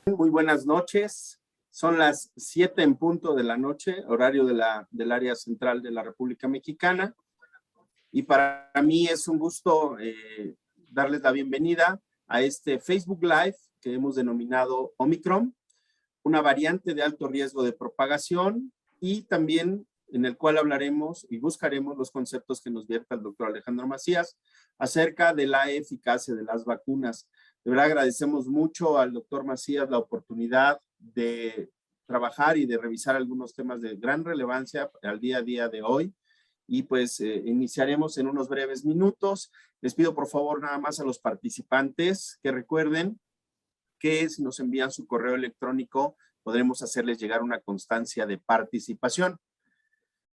Muy buenas noches. Son las 7 en punto de la noche, horario del área central de la República Mexicana. Y para mí es un gusto darles la bienvenida a este Facebook Live que hemos denominado Omicron, una variante de alto riesgo de propagación, y también en el cual hablaremos y buscaremos los conceptos que nos vierta el doctor Alejandro Macías acerca de la eficacia de las vacunas. De verdad agradecemos mucho al doctor Macías la oportunidad de trabajar y de revisar algunos temas de gran relevancia al día a día de hoy. Y pues iniciaremos en unos breves minutos. Les pido por favor nada más a los participantes que recuerden que si nos envían su correo electrónico podremos hacerles llegar una constancia de participación.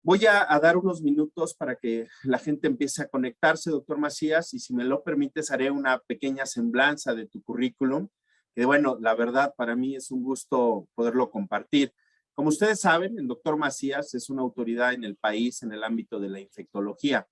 Voy a dar unos minutos para que la gente empiece a conectarse, doctor Macías, y si me lo permites haré una pequeña semblanza de tu currículum, que bueno, la verdad para mí es un gusto poderlo compartir. Como ustedes saben, el doctor Macías es una autoridad en el país en el ámbito de la infectología.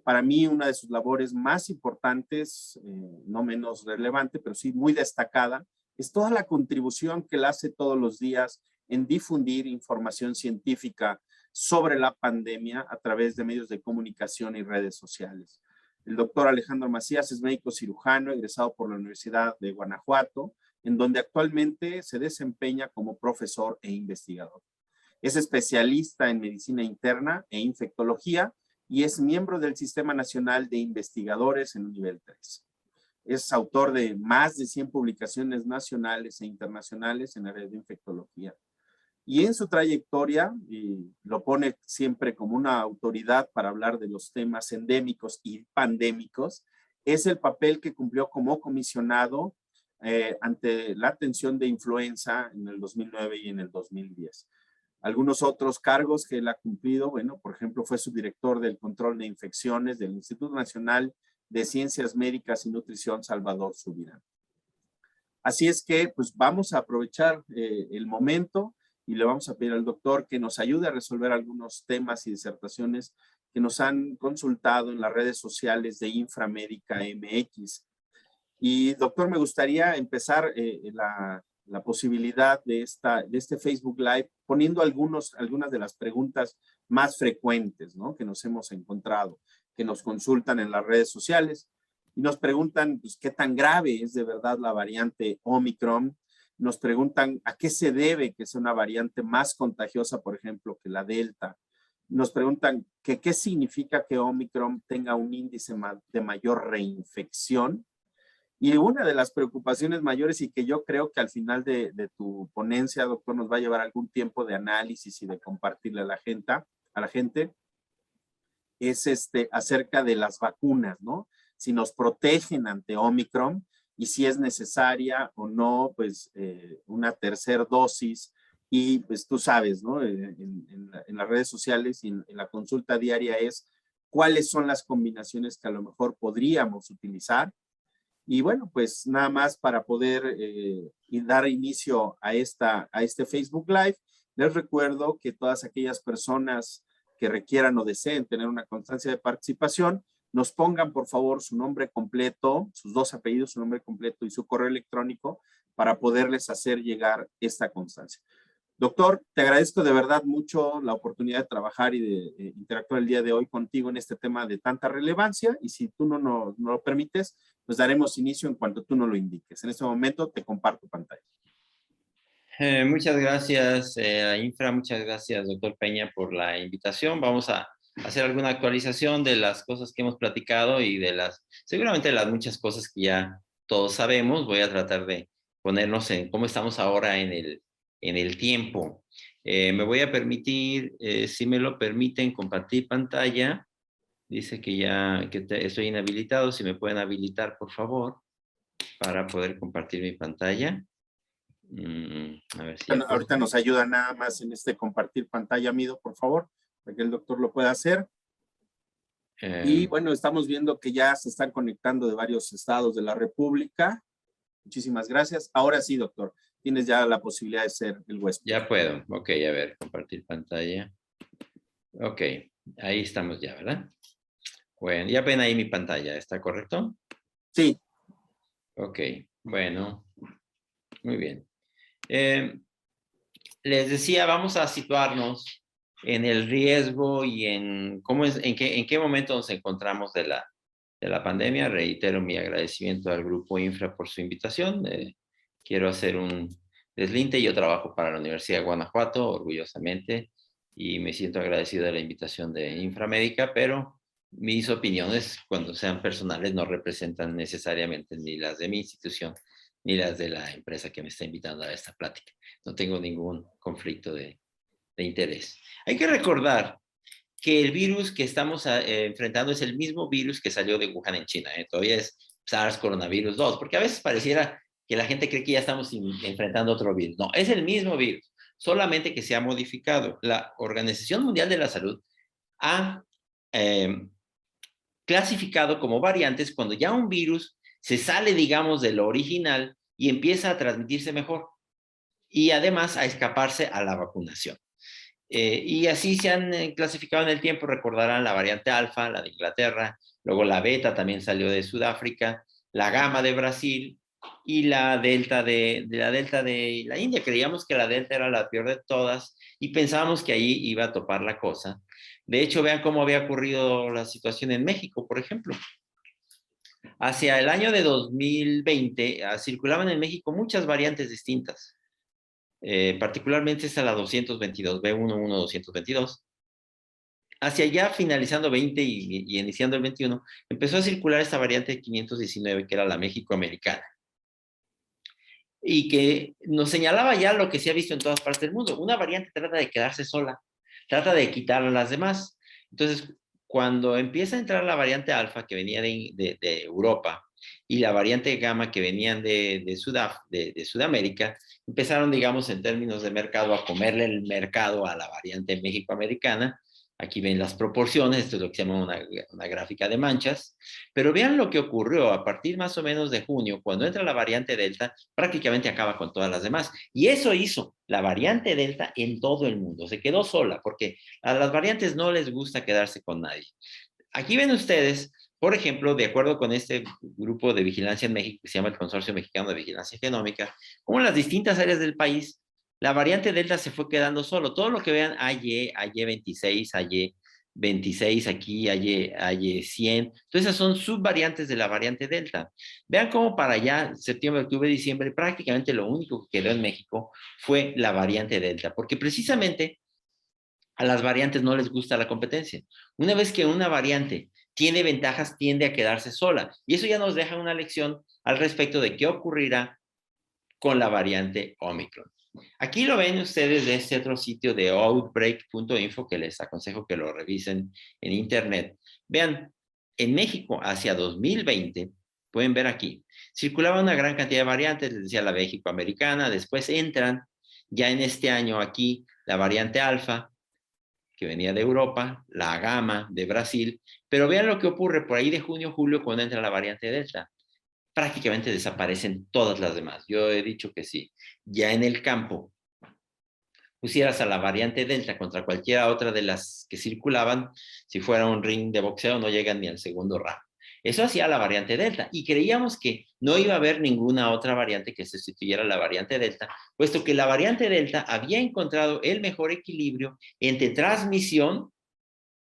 Para mí una de sus labores más importantes, no menos relevante, pero sí muy destacada, es toda la contribución que él hace todos los días en difundir información científica sobre la pandemia a través de medios de comunicación y redes sociales. El doctor Alejandro Macías es médico cirujano egresado por la Universidad de Guanajuato, en donde actualmente se desempeña como profesor e investigador. Es especialista en medicina interna e infectología y es miembro del Sistema Nacional de Investigadores en nivel 3. Es autor de más de 100 publicaciones nacionales e internacionales en áreas de infectología. Y en su trayectoria, y lo pone siempre como una autoridad para hablar de los temas endémicos y pandémicos, es el papel que cumplió como comisionado ante la atención de influenza en el 2009 y en el 2010. Algunos otros cargos que él ha cumplido, bueno, por ejemplo, fue subdirector del control de infecciones del Instituto Nacional de Ciencias Médicas y Nutrición Salvador Subirán. Así es que, pues vamos a aprovechar el momento y le vamos a pedir al doctor que nos ayude a resolver algunos temas y disertaciones que nos han consultado en las redes sociales de Inframédica MX. Y doctor, me gustaría empezar la posibilidad de este Facebook Live poniendo algunas de las preguntas más frecuentes, ¿no?, que nos hemos encontrado, que nos consultan en las redes sociales y nos preguntan, pues, ¿qué tan grave es de verdad la variante Omicron? Nos preguntan a qué se debe que sea una variante más contagiosa, por ejemplo, que la Delta. Nos preguntan que qué significa que Omicron tenga un índice de mayor reinfección. Y una de las preocupaciones mayores, y que yo creo que al final de tu ponencia, doctor, nos va a llevar algún tiempo de análisis y de compartirle a la gente, es acerca de las vacunas, ¿no? Si nos protegen ante Omicron y si es necesaria o no, pues, una tercera dosis. Y pues tú sabes, ¿no? En las redes sociales y en la consulta diaria es cuáles son las combinaciones que a lo mejor podríamos utilizar. Y bueno, pues nada más para poder dar inicio a este Facebook Live, les recuerdo que todas aquellas personas que requieran o deseen tener una constancia de participación, nos pongan por favor su nombre completo, sus dos apellidos, su nombre completo y su correo electrónico para poderles hacer llegar esta constancia. Doctor, te agradezco de verdad mucho la oportunidad de trabajar y de interactuar el día de hoy contigo en este tema de tanta relevancia, y si tú no lo permites, pues daremos inicio en cuanto tú nos lo indiques. En este momento te comparto pantalla. Muchas gracias, Infra, muchas gracias, doctor Peña, por la invitación. Vamos a hacer alguna actualización de las cosas que hemos platicado y seguramente las muchas cosas que ya todos sabemos. Voy a tratar de ponernos en cómo estamos ahora en el tiempo. Me voy a permitir, si me lo permiten, compartir pantalla. Dice que estoy inhabilitado. Si me pueden habilitar, por favor, para poder compartir mi pantalla. A ver si bueno, ahorita nos ayuda nada más en compartir pantalla, Mido, por favor, para que el doctor lo pueda hacer. Y bueno, estamos viendo que ya se están conectando de varios estados de la República. Muchísimas gracias. Ahora sí, doctor, tienes ya la posibilidad de ser el huésped. Ya puedo. Ok, a ver, compartir pantalla. Ok, ahí estamos ya, ¿verdad? Bueno, ya ven ahí mi pantalla, ¿está correcto? Sí. Ok, bueno, muy bien. Les decía, vamos a situarnos en el riesgo y en cómo es, en qué momento nos encontramos de la pandemia. Reitero mi agradecimiento al Grupo Infra por su invitación. Quiero hacer un deslinde. Yo trabajo para la Universidad de Guanajuato, orgullosamente, y me siento agradecido de la invitación de Inframédica, pero mis opiniones, cuando sean personales, no representan necesariamente ni las de mi institución ni las de la empresa que me está invitando a esta plática. No tengo ningún conflicto de interés. Hay que recordar que el virus que estamos enfrentando es el mismo virus que salió de Wuhan en China. Todavía es SARS coronavirus 2, porque a veces pareciera que la gente cree que ya estamos enfrentando otro virus. No, es el mismo virus, solamente que se ha modificado. La Organización Mundial de la Salud ha clasificado como variantes cuando ya un virus se sale, digamos, de lo original y empieza a transmitirse mejor y además a escaparse a la vacunación. Y así se han clasificado en el tiempo, recordarán la variante alfa, la de Inglaterra, luego la beta también salió de Sudáfrica, la gamma de Brasil y la delta de la India. Creíamos que la delta era la peor de todas y pensábamos que ahí iba a topar la cosa. De hecho, vean cómo había ocurrido la situación en México, por ejemplo. Hacia el año de 2020 circulaban en México muchas variantes distintas. Particularmente esta la 222, B11222. Hacia ya finalizando 20 y iniciando el 21, empezó a circular esta variante 519, que era la México-americana, y que nos señalaba ya lo que se ha visto en todas partes del mundo. Una variante trata de quedarse sola, trata de quitar a las demás. Entonces, cuando empieza a entrar la variante alfa, que venía de Europa, y la variante gamma, que venían de Sudamérica, empezaron, digamos, en términos de mercado, a comerle el mercado a la variante méxico-americana. Aquí ven las proporciones, esto es lo que se llama una gráfica de manchas, pero vean lo que ocurrió a partir más o menos de junio, cuando entra la variante Delta, prácticamente acaba con todas las demás. Y eso hizo la variante Delta en todo el mundo, se quedó sola, porque a las variantes no les gusta quedarse con nadie. Aquí ven ustedes, por ejemplo, de acuerdo con este grupo de vigilancia en México, que se llama el Consorcio Mexicano de Vigilancia Genómica, como en las distintas áreas del país, la variante Delta se fue quedando solo. Todo lo que vean, AY26, AY26, aquí AY100, entonces esas son subvariantes de la variante Delta. Vean cómo para allá, septiembre, octubre, diciembre, prácticamente lo único que quedó en México fue la variante Delta, porque precisamente a las variantes no les gusta la competencia. Una vez que una variante tiene ventajas, tiende a quedarse sola. Y eso ya nos deja una lección al respecto de qué ocurrirá con la variante Omicron. Aquí lo ven ustedes de este otro sitio de outbreak.info, que les aconsejo que lo revisen en internet. Vean, en México hacia 2020, pueden ver aquí, circulaba una gran cantidad de variantes, les decía la México-americana, después entran ya en este año aquí la variante alfa, que venía de Europa, la gamma de Brasil, pero vean lo que ocurre por ahí de junio, julio, cuando entra la variante Delta. Prácticamente desaparecen todas las demás. Yo he dicho que sí. Ya en el campo pusieras a la variante Delta contra cualquiera otra de las que circulaban, si fuera un ring de boxeo, no llegan ni al segundo round. Eso hacía la variante Delta y creíamos que no iba a haber ninguna otra variante que sustituyera a la variante Delta, puesto que la variante Delta había encontrado el mejor equilibrio entre transmisión,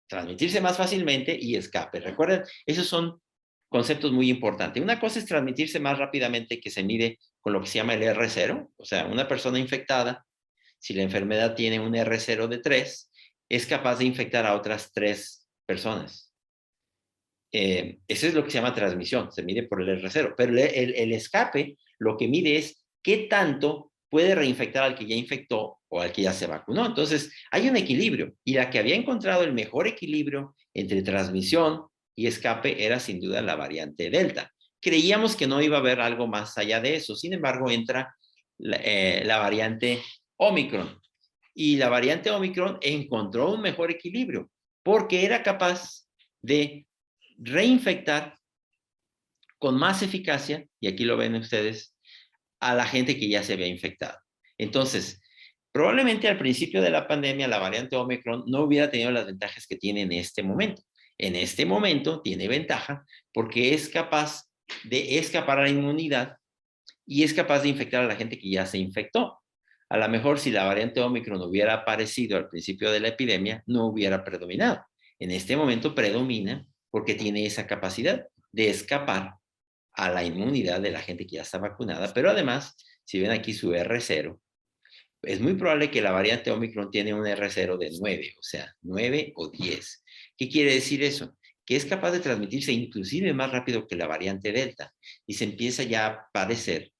transmitirse más fácilmente, y escape. Recuerden, esos son conceptos muy importantes. Una cosa es transmitirse más rápidamente, que se mide con lo que se llama el R0, o sea, una persona infectada, si la enfermedad tiene un R0 de 3, es capaz de infectar a otras 3 personas. Eso es lo que se llama transmisión, se mide por el R0, pero el escape lo que mide es qué tanto puede reinfectar al que ya infectó o al que ya se vacunó. Entonces, hay un equilibrio, y la que había encontrado el mejor equilibrio entre transmisión y escape era sin duda la variante Delta. Creíamos que no iba a haber algo más allá de eso, sin embargo, entra la variante Omicron, y la variante Omicron encontró un mejor equilibrio, porque era capaz de reinfectar con más eficacia, y aquí lo ven ustedes, a la gente que ya se había infectado. Entonces, probablemente al principio de la pandemia, la variante Omicron no hubiera tenido las ventajas que tiene en este momento. En este momento tiene ventaja porque es capaz de escapar a la inmunidad y es capaz de infectar a la gente que ya se infectó. A lo mejor si la variante Omicron hubiera aparecido al principio de la epidemia, no hubiera predominado. En este momento predomina porque tiene esa capacidad de escapar a la inmunidad de la gente que ya está vacunada, pero además, si ven aquí su R0, es muy probable que la variante Omicron tiene un R0 de 9, o sea, 9 o 10. ¿Qué quiere decir eso? Que es capaz de transmitirse inclusive más rápido que la variante Delta y se empieza ya a parecer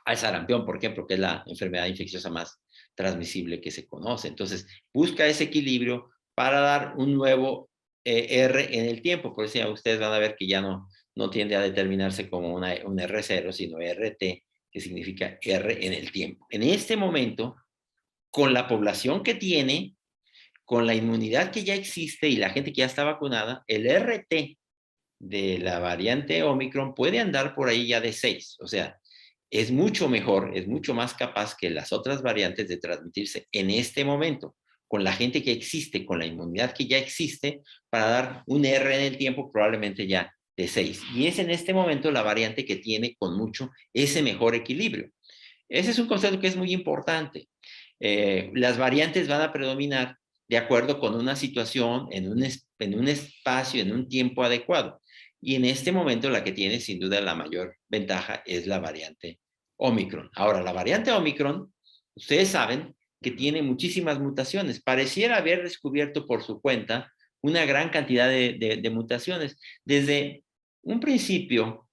al sarampión, por ejemplo, que es la enfermedad infecciosa más transmisible que se conoce. Entonces, busca ese equilibrio para dar un nuevo R en el tiempo. Por eso ya ustedes van a ver que ya no tiende a determinarse como un R0, sino RT, que significa R en el tiempo. En este momento, con la población que tiene, con la inmunidad que ya existe y la gente que ya está vacunada, el RT de la variante Omicron puede andar por ahí ya de 6. O sea, es mucho mejor, es mucho más capaz que las otras variantes de transmitirse en este momento con la gente que existe, con la inmunidad que ya existe, para dar un R en el tiempo probablemente ya de 6. Y es en este momento la variante que tiene con mucho ese mejor equilibrio. Ese es un concepto que es muy importante. Las variantes van a predominar de acuerdo con una situación, en un espacio, en un tiempo adecuado. Y en este momento la que tiene sin duda la mayor ventaja es la variante Omicron. Ahora, la variante Omicron, ustedes saben que tiene muchísimas mutaciones. Pareciera haber descubierto por su cuenta una gran cantidad de mutaciones. Desde un principio,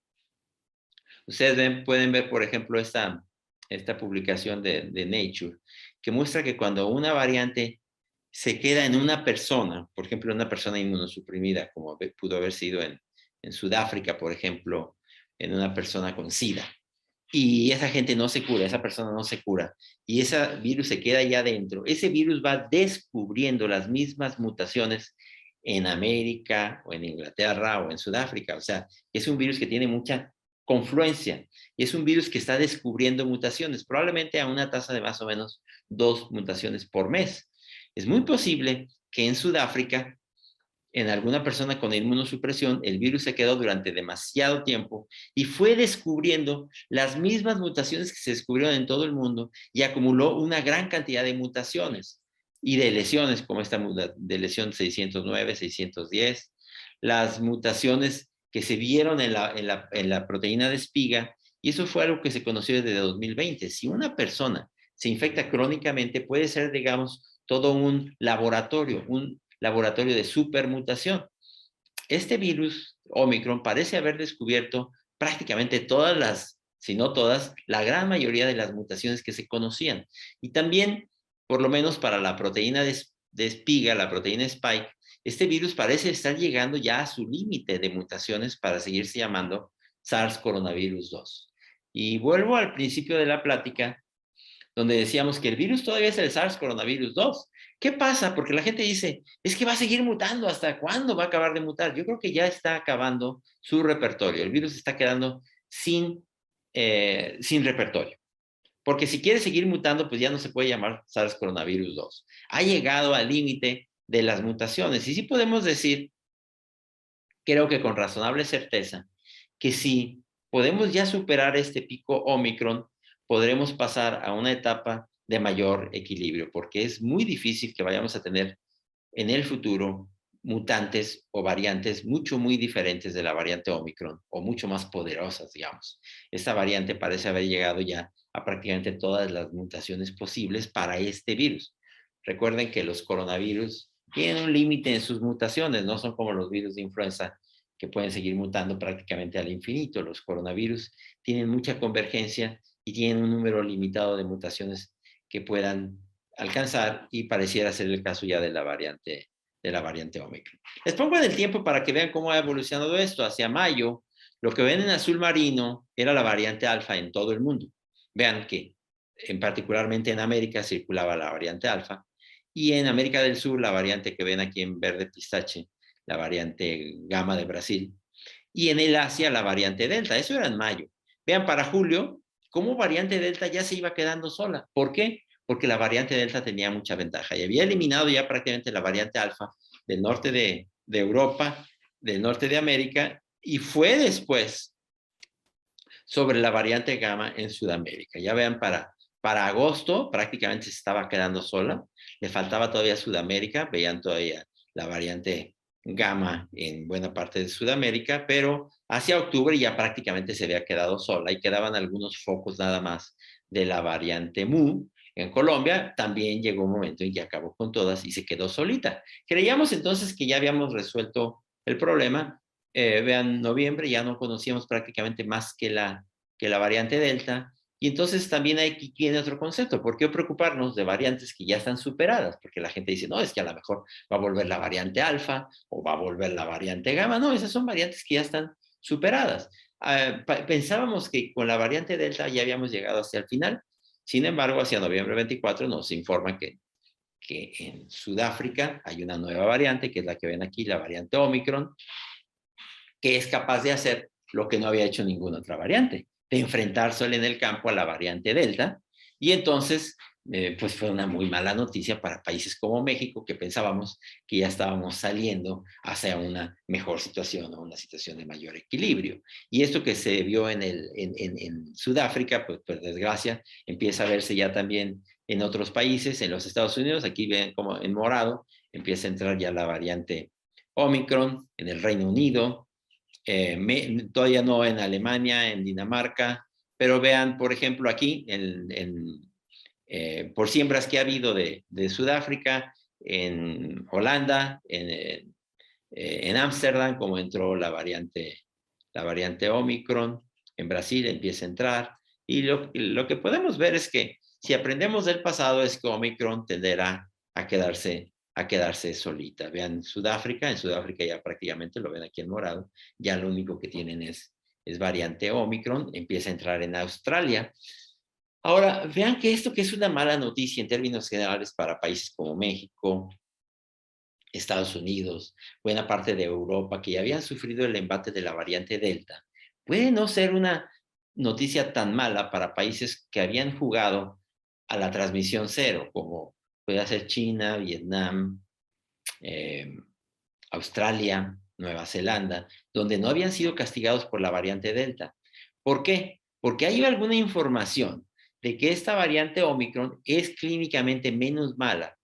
ustedes pueden ver, por ejemplo, esta publicación de Nature, que muestra que cuando una variante se queda en una persona, por ejemplo, una persona inmunosuprimida, como pudo haber sido en Sudáfrica, por ejemplo, en una persona con SIDA, y esa gente no se cura, esa persona no se cura, y ese virus se queda allá adentro, ese virus va descubriendo las mismas mutaciones en América, o en Inglaterra, o en Sudáfrica. O sea, es un virus que tiene mucha confluencia, y es un virus que está descubriendo mutaciones, probablemente a una tasa de más o menos 2 mutaciones por mes. Es muy posible que en Sudáfrica, en alguna persona con inmunosupresión, el virus se quedó durante demasiado tiempo y fue descubriendo las mismas mutaciones que se descubrieron en todo el mundo y acumuló una gran cantidad de mutaciones y de lesiones, como esta de lesión 609, 610, las mutaciones que se vieron en la proteína de espiga, y eso fue algo que se conoció desde 2020. Si una persona se infecta crónicamente, puede ser, digamos, todo un laboratorio de supermutación. Este virus Omicron parece haber descubierto prácticamente todas las, si no todas, la gran mayoría de las mutaciones que se conocían. Y también, por lo menos para la proteína de espiga, la proteína Spike, este virus parece estar llegando ya a su límite de mutaciones para seguirse llamando SARS coronavirus 2. Y vuelvo al principio de la plática, donde decíamos que el virus todavía es el SARS coronavirus 2. ¿Qué pasa? Porque la gente dice, es que va a seguir mutando, ¿hasta cuándo va a acabar de mutar? Yo creo que ya está acabando su repertorio. El virus está quedando sin repertorio. Porque si quiere seguir mutando, pues ya no se puede llamar SARS coronavirus 2. Ha llegado al límite de las mutaciones. Y sí podemos decir, creo que con razonable certeza, que si podemos ya superar este pico Omicron, podremos pasar a una etapa de mayor equilibrio, porque es muy difícil que vayamos a tener en el futuro mutantes o variantes muy diferentes de la variante Omicron, o mucho más poderosas, digamos. Esta variante parece haber llegado ya a prácticamente todas las mutaciones posibles para este virus. Recuerden que los coronavirus tienen un límite en sus mutaciones, no son como los virus de influenza que pueden seguir mutando prácticamente al infinito. Los coronavirus tienen mucha convergencia y tienen un número limitado de mutaciones que puedan alcanzar, y pareciera ser el caso ya de la variante Omicron. Les pongo en el tiempo para que vean cómo ha evolucionado esto. Hacia mayo, lo que ven en azul marino era la variante alfa en todo el mundo. Vean que particularmente en América circulaba la variante alfa, y en América del Sur la variante que ven aquí en verde pistache, la variante gamma de Brasil, y en el Asia la variante delta. Eso era en mayo. Vean, para julio, cómo variante delta ya se iba quedando sola. ¿Por qué? Porque la variante delta tenía mucha ventaja y había eliminado ya prácticamente la variante alfa del norte de de Europa, del norte de América, y fue después sobre la variante gamma en Sudamérica. Ya vean, para agosto prácticamente se estaba quedando sola, le faltaba todavía Sudamérica, veían todavía la variante gamma en buena parte de Sudamérica, pero hacia octubre ya prácticamente se había quedado sola y quedaban algunos focos nada más de la variante Mu. En Colombia también llegó un momento en que acabó con todas y se quedó solita. Creíamos entonces que ya habíamos resuelto el problema. Vean, noviembre ya no conocíamos prácticamente más que la variante Delta. Y entonces también aquí tiene otro concepto. ¿Por qué preocuparnos de variantes que ya están superadas? Porque la gente dice, no, es que a lo mejor va a volver la variante alfa o va a volver la variante gamma. No, esas son variantes que ya están superadas. Pensábamos que con la variante Delta ya habíamos llegado hacia el final. Sin embargo, hacia noviembre 24 nos informa que en Sudáfrica hay una nueva variante, que es la que ven aquí, la variante Omicron, que es capaz de hacer lo que no había hecho ninguna otra variante, de enfrentarse en el campo a la variante Delta. Y entonces, pues fue una muy mala noticia para países como México, que pensábamos que ya estábamos saliendo hacia una mejor situación o una situación de mayor equilibrio. Y esto que se vio en Sudáfrica, pues por desgracia, empieza a verse ya también en otros países, en los Estados Unidos. Aquí ven como en morado empieza a entrar ya la variante Omicron en el Reino Unido, todavía no en Alemania, en Dinamarca, pero vean, por ejemplo, aquí, por siembras que ha habido de Sudáfrica, en Holanda, en Ámsterdam, como entró la variante Omicron, en Brasil empieza a entrar, y lo que podemos ver es que si aprendemos del pasado es que Omicron tenderá a quedarse solita. Vean en Sudáfrica ya prácticamente lo ven aquí en morado, ya lo único que tienen es variante Omicron, empieza a entrar en Australia. Ahora, vean que esto que es una mala noticia en términos generales para países como México, Estados Unidos, buena parte de Europa, que ya habían sufrido el embate de la variante Delta, puede no ser una noticia tan mala para países que habían jugado a la transmisión cero, como puede ser China, Vietnam, Australia, Nueva Zelanda, donde no habían sido castigados por la variante Delta. ¿Por qué? Porque hay alguna información de que esta variante Omicron es clínicamente menos mala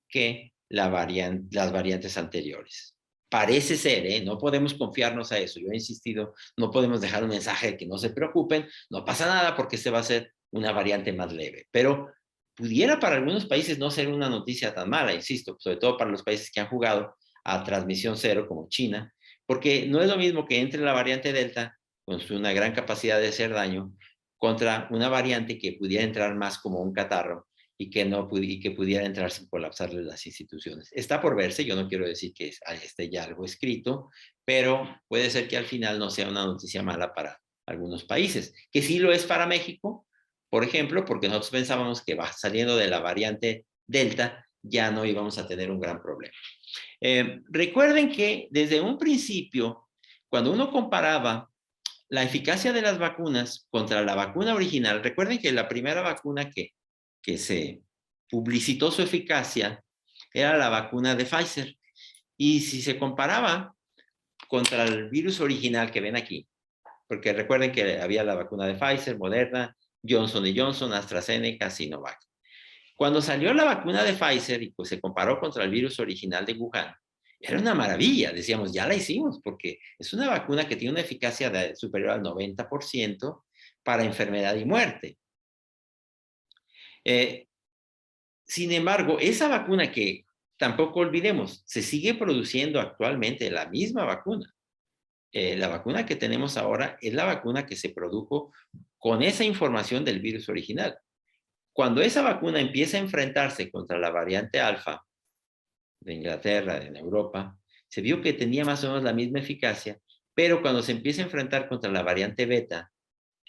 que las variantes anteriores. Parece ser, ¿eh? No podemos confiarnos a eso. Yo he insistido, no podemos dejar un mensaje de que no se preocupen, no pasa nada porque este va a ser una variante más leve. Pero pudiera para algunos países no ser una noticia tan mala, insisto, sobre todo para los países que han jugado a transmisión cero, como China, porque no es lo mismo que entre la variante Delta, con una gran capacidad de hacer daño, contra una variante que pudiera entrar más como un catarro y que pudiera entrar sin colapsarle las instituciones. Está por verse, yo no quiero decir que esté ya algo escrito, pero puede ser que al final no sea una noticia mala para algunos países, que sí lo es para México, por ejemplo, porque nosotros pensábamos que saliendo de la variante Delta ya no íbamos a tener un gran problema. Recuerden que desde un principio, cuando uno comparaba la eficacia de las vacunas contra la vacuna original, recuerden que la primera vacuna que se publicitó su eficacia era la vacuna de Pfizer. Y si se comparaba contra el virus original que ven aquí, porque recuerden que había la vacuna de Pfizer, Moderna, Johnson & Johnson, AstraZeneca, Sinovac. Cuando salió la vacuna de Pfizer y pues se comparó contra el virus original de Wuhan, era una maravilla. Decíamos, ya la hicimos, porque es una vacuna que tiene una eficacia superior al 90% para enfermedad y muerte. Sin embargo, esa vacuna que tampoco olvidemos, se sigue produciendo actualmente la misma vacuna. La vacuna que tenemos ahora es la vacuna que se produjo con esa información del virus original. Cuando esa vacuna empieza a enfrentarse contra la variante alfa de Inglaterra, en Europa, se vio que tenía más o menos la misma eficacia, pero cuando se empieza a enfrentar contra la variante beta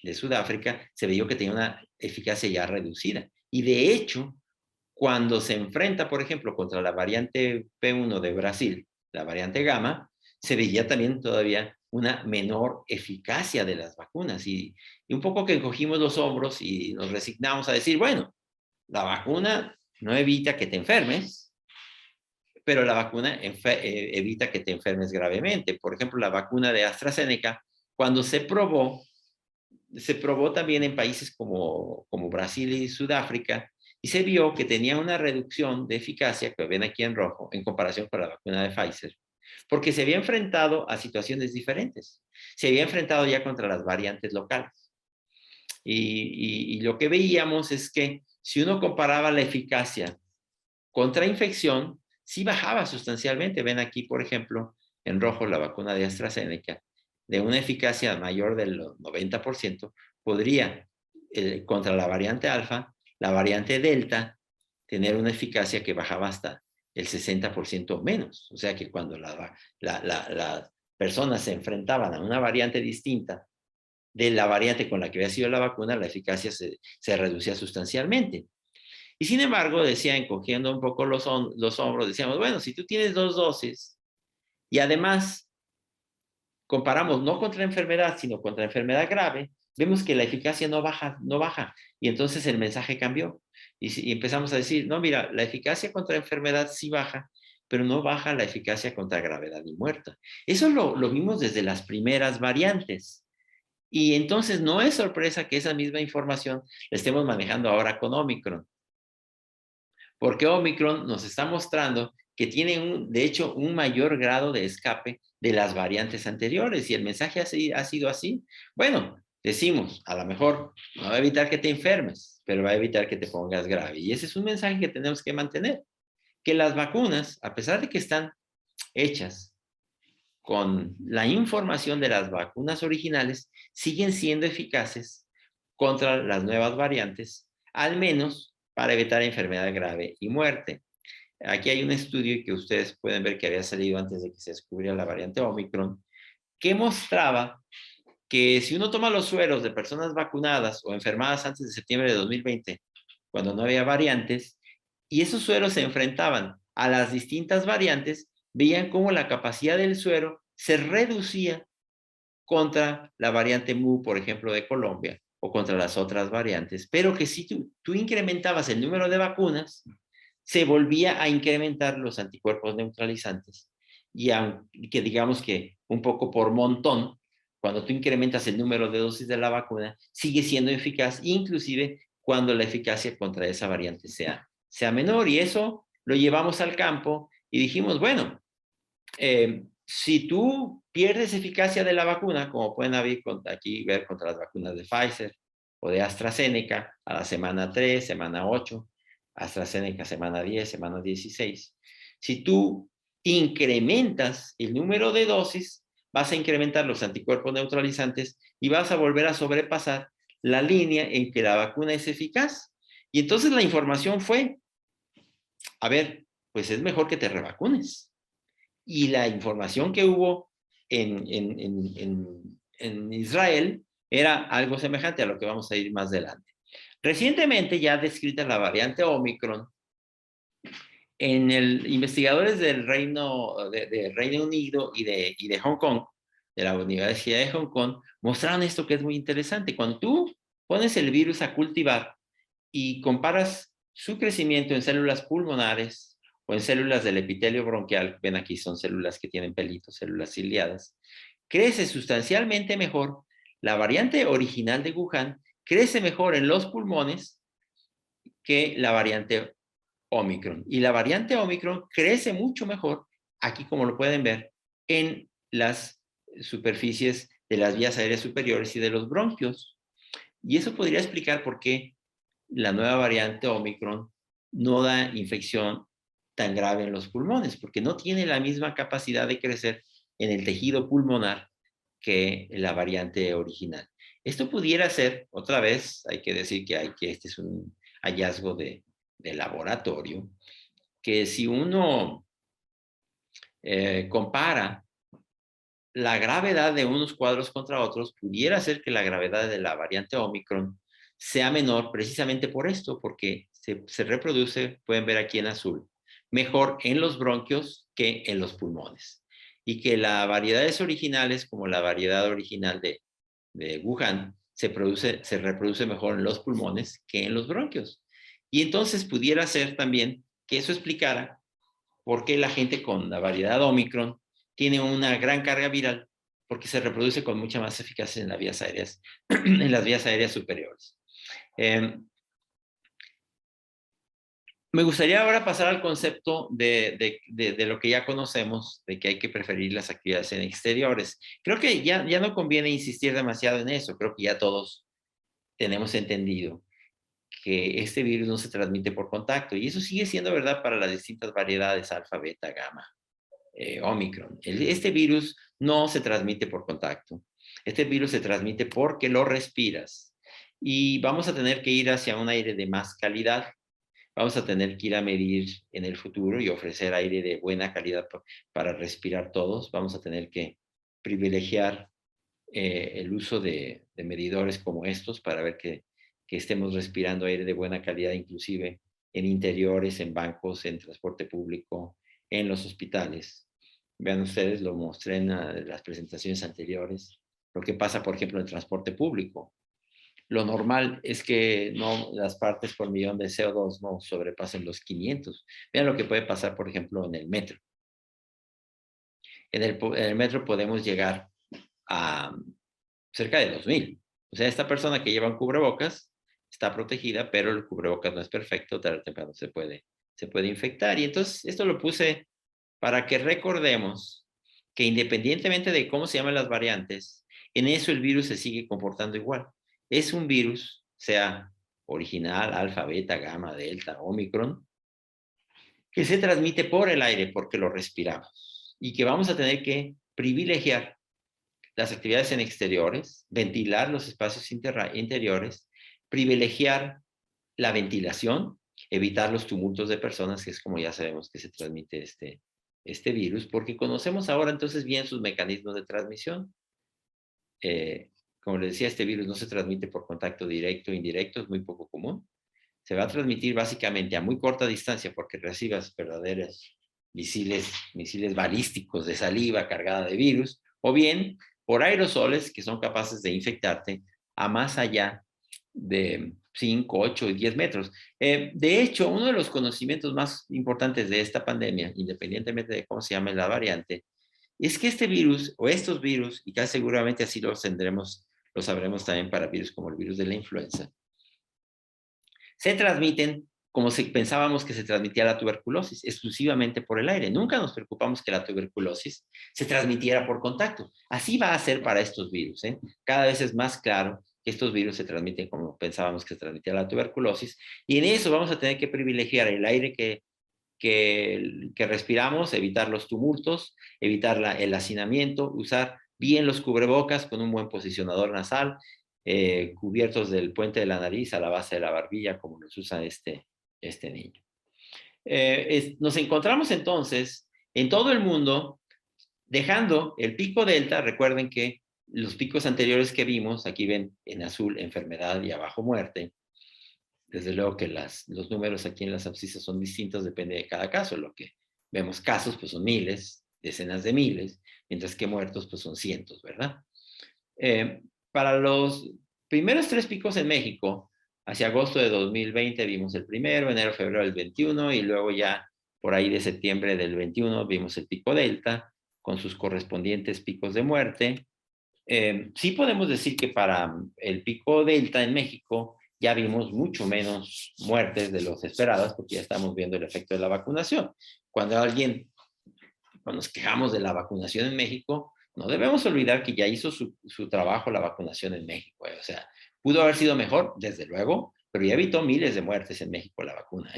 de Sudáfrica, se vio que tenía una eficacia ya reducida. Y de hecho, cuando se enfrenta, por ejemplo, contra la variante P1 de Brasil, la variante gamma, se veía también todavía una menor eficacia de las vacunas. Y un poco que encogimos los hombros y nos resignamos a decir, bueno, la vacuna no evita que te enfermes, pero la vacuna evita que te enfermes gravemente. Por ejemplo, la vacuna de AstraZeneca, cuando se probó también en países como Brasil y Sudáfrica, y se vio que tenía una reducción de eficacia, que ven aquí en rojo, en comparación con la vacuna de Pfizer, porque se había enfrentado a situaciones diferentes. Se había enfrentado ya contra las variantes locales. Y lo que veíamos es que si uno comparaba la eficacia contra infección, sí bajaba sustancialmente. Ven aquí, por ejemplo, en rojo la vacuna de AstraZeneca, de una eficacia mayor del 90%, podría, contra la variante alfa, la variante delta, tener una eficacia que bajaba hasta el 60% menos. O sea que cuando las personas se enfrentaban a una variante distinta de la variante con la que había sido la vacuna, la eficacia se reducía sustancialmente. Y sin embargo, decía, encogiendo un poco los hombros, decíamos, bueno, si tú tienes 2 dosis y además comparamos no contra enfermedad, sino contra enfermedad grave, vemos que la eficacia no baja. Y entonces el mensaje cambió. Y empezamos a decir, no, mira, la eficacia contra enfermedad sí baja, pero no baja la eficacia contra gravedad y muerte. Eso lo vimos desde las primeras variantes. Y entonces no es sorpresa que esa misma información la estemos manejando ahora con Omicron. Porque Omicron nos está mostrando que tiene, de hecho, un mayor grado de escape de las variantes anteriores. Y el mensaje ha sido así. Bueno, decimos, a lo mejor no va a evitar que te enfermes, pero va a evitar que te pongas grave. Y ese es un mensaje que tenemos que mantener. Que las vacunas, a pesar de que están hechas con la información de las vacunas originales, siguen siendo eficaces contra las nuevas variantes, al menos para evitar enfermedad grave y muerte. Aquí hay un estudio que ustedes pueden ver que había salido antes de que se descubriera la variante Omicron, que mostraba que si uno toma los sueros de personas vacunadas o enfermadas antes de septiembre de 2020, cuando no había variantes, y esos sueros se enfrentaban a las distintas variantes, veían cómo la capacidad del suero se reducía contra la variante Mu, por ejemplo, de Colombia, o contra las otras variantes, pero que si tú incrementabas el número de vacunas, se volvía a incrementar los anticuerpos neutralizantes. Y que digamos que un poco por montón, cuando tú incrementas el número de dosis de la vacuna, sigue siendo eficaz, inclusive cuando la eficacia contra esa variante sea menor. Y eso lo llevamos al campo y dijimos, bueno, si tú pierdes eficacia de la vacuna, como pueden aquí ver contra las vacunas de Pfizer o de AstraZeneca, a la semana 3, semana 8, AstraZeneca semana 10, semana 16, si tú incrementas el número de dosis, vas a incrementar los anticuerpos neutralizantes y vas a volver a sobrepasar la línea en que la vacuna es eficaz. Y entonces la información fue, a ver, pues es mejor que te revacunes. Y la información que hubo en Israel era algo semejante a lo que vamos a ir más adelante. Recientemente ya descrita la variante Omicron, investigadores del Reino Unido y de Hong Kong, de la Universidad de Hong Kong, mostraron esto que es muy interesante. Cuando tú pones el virus a cultivar y comparas su crecimiento en células pulmonares o en células del epitelio bronquial, ven aquí son células que tienen pelitos, células ciliadas, crece sustancialmente mejor. La variante original de Wuhan crece mejor en los pulmones que la variante Omicron. Y la variante Omicron crece mucho mejor, aquí como lo pueden ver, en las superficies de las vías aéreas superiores y de los bronquios. Y eso podría explicar por qué la nueva variante Omicron no da infección tan grave en los pulmones, porque no tiene la misma capacidad de crecer en el tejido pulmonar que la variante original. Esto pudiera ser, otra vez, hay que decir que este es un hallazgo de laboratorio, que si uno compara la gravedad de unos cuadros contra otros, pudiera ser que la gravedad de la variante Omicron sea menor precisamente por esto, porque se reproduce, pueden ver aquí en azul, mejor en los bronquios que en los pulmones. Y que las variedades originales, como la variedad original de Wuhan, se reproduce mejor en los pulmones que en los bronquios. Y entonces pudiera ser también que eso explicara por qué la gente con la variedad Omicron tiene una gran carga viral, porque se reproduce con mucha más eficacia en las vías aéreas, en las vías aéreas superiores. Me gustaría ahora pasar al concepto de lo que ya conocemos, de que hay que preferir las actividades en exteriores. Creo que ya no conviene insistir demasiado en eso. Creo que ya todos tenemos entendido que este virus no se transmite por contacto. Y eso sigue siendo verdad para las distintas variedades alfa, beta, gamma, Omicron. Este virus no se transmite por contacto. Este virus se transmite porque lo respiras. Y vamos a tener que ir hacia un aire de más calidad. Vamos a tener que ir a medir en el futuro y ofrecer aire de buena calidad para respirar todos. Vamos a tener que privilegiar el uso de medidores como estos para ver que estemos respirando aire de buena calidad, inclusive en interiores, en bancos, en transporte público, en los hospitales. Vean ustedes, lo mostré en las presentaciones anteriores, lo que pasa, por ejemplo, en el transporte público. Lo normal es que no, las partes por millón de CO2 no sobrepasen los 500. Vean lo que puede pasar, por ejemplo, en el metro. En el metro podemos llegar a cerca de 2000. O sea, esta persona que lleva un cubrebocas está protegida, pero el cubrebocas no es perfecto, tarde o temprano se puede infectar. Y entonces esto lo puse para que recordemos que independientemente de cómo se llaman las variantes, en eso el virus se sigue comportando igual. Es un virus, sea original, alfa, beta, gamma, delta, omicron, que se transmite por el aire porque lo respiramos y que vamos a tener que privilegiar las actividades en exteriores, ventilar los espacios interiores, privilegiar la ventilación, evitar los tumultos de personas, que es como ya sabemos que se transmite este virus, porque conocemos ahora entonces bien sus mecanismos de transmisión. Como les decía, este virus no se transmite por contacto directo o indirecto, es muy poco común. Se va a transmitir básicamente a muy corta distancia porque recibas verdaderos misiles balísticos de saliva cargada de virus, o bien por aerosoles que son capaces de infectarte a más allá de 5, 8 y 10 metros. De hecho, uno de los conocimientos más importantes de esta pandemia, independientemente de cómo se llame la variante, es que este virus o estos virus, y casi seguramente así lo sabremos también para virus como el virus de la influenza, se transmiten como si pensábamos que se transmitía la tuberculosis, exclusivamente por el aire. Nunca nos preocupamos que la tuberculosis se transmitiera por contacto. Así va a ser para estos virus. Cada vez es más claro que estos virus se transmiten como pensábamos que se transmitía la tuberculosis, y en eso vamos a tener que privilegiar el aire que respiramos, evitar los tumultos, evitar el hacinamiento, usar bien los cubrebocas con un buen posicionador nasal, cubiertos del puente de la nariz a la base de la barbilla, como los usa este niño. Nos encontramos entonces en todo el mundo, dejando el pico delta. Recuerden que los picos anteriores que vimos, aquí ven en azul enfermedad y abajo muerte. Desde luego que los números aquí en las abscisas son distintos, depende de cada caso. Lo que vemos casos, pues son miles, decenas de miles, mientras que muertos, pues son cientos, ¿verdad? Para los primeros 3 picos en México, hacia agosto de 2020 vimos el primero, enero, febrero del 21, y luego ya por ahí de septiembre del 21 vimos el pico delta, con sus correspondientes picos de muerte. Sí podemos decir que para el pico delta en México ya vimos mucho menos muertes de los esperadas, porque ya estamos viendo el efecto de la vacunación. Cuando nos quejamos de la vacunación en México, no debemos olvidar que ya hizo su trabajo la vacunación en México. O sea, pudo haber sido mejor, desde luego, pero ya evitó miles de muertes en México la vacuna.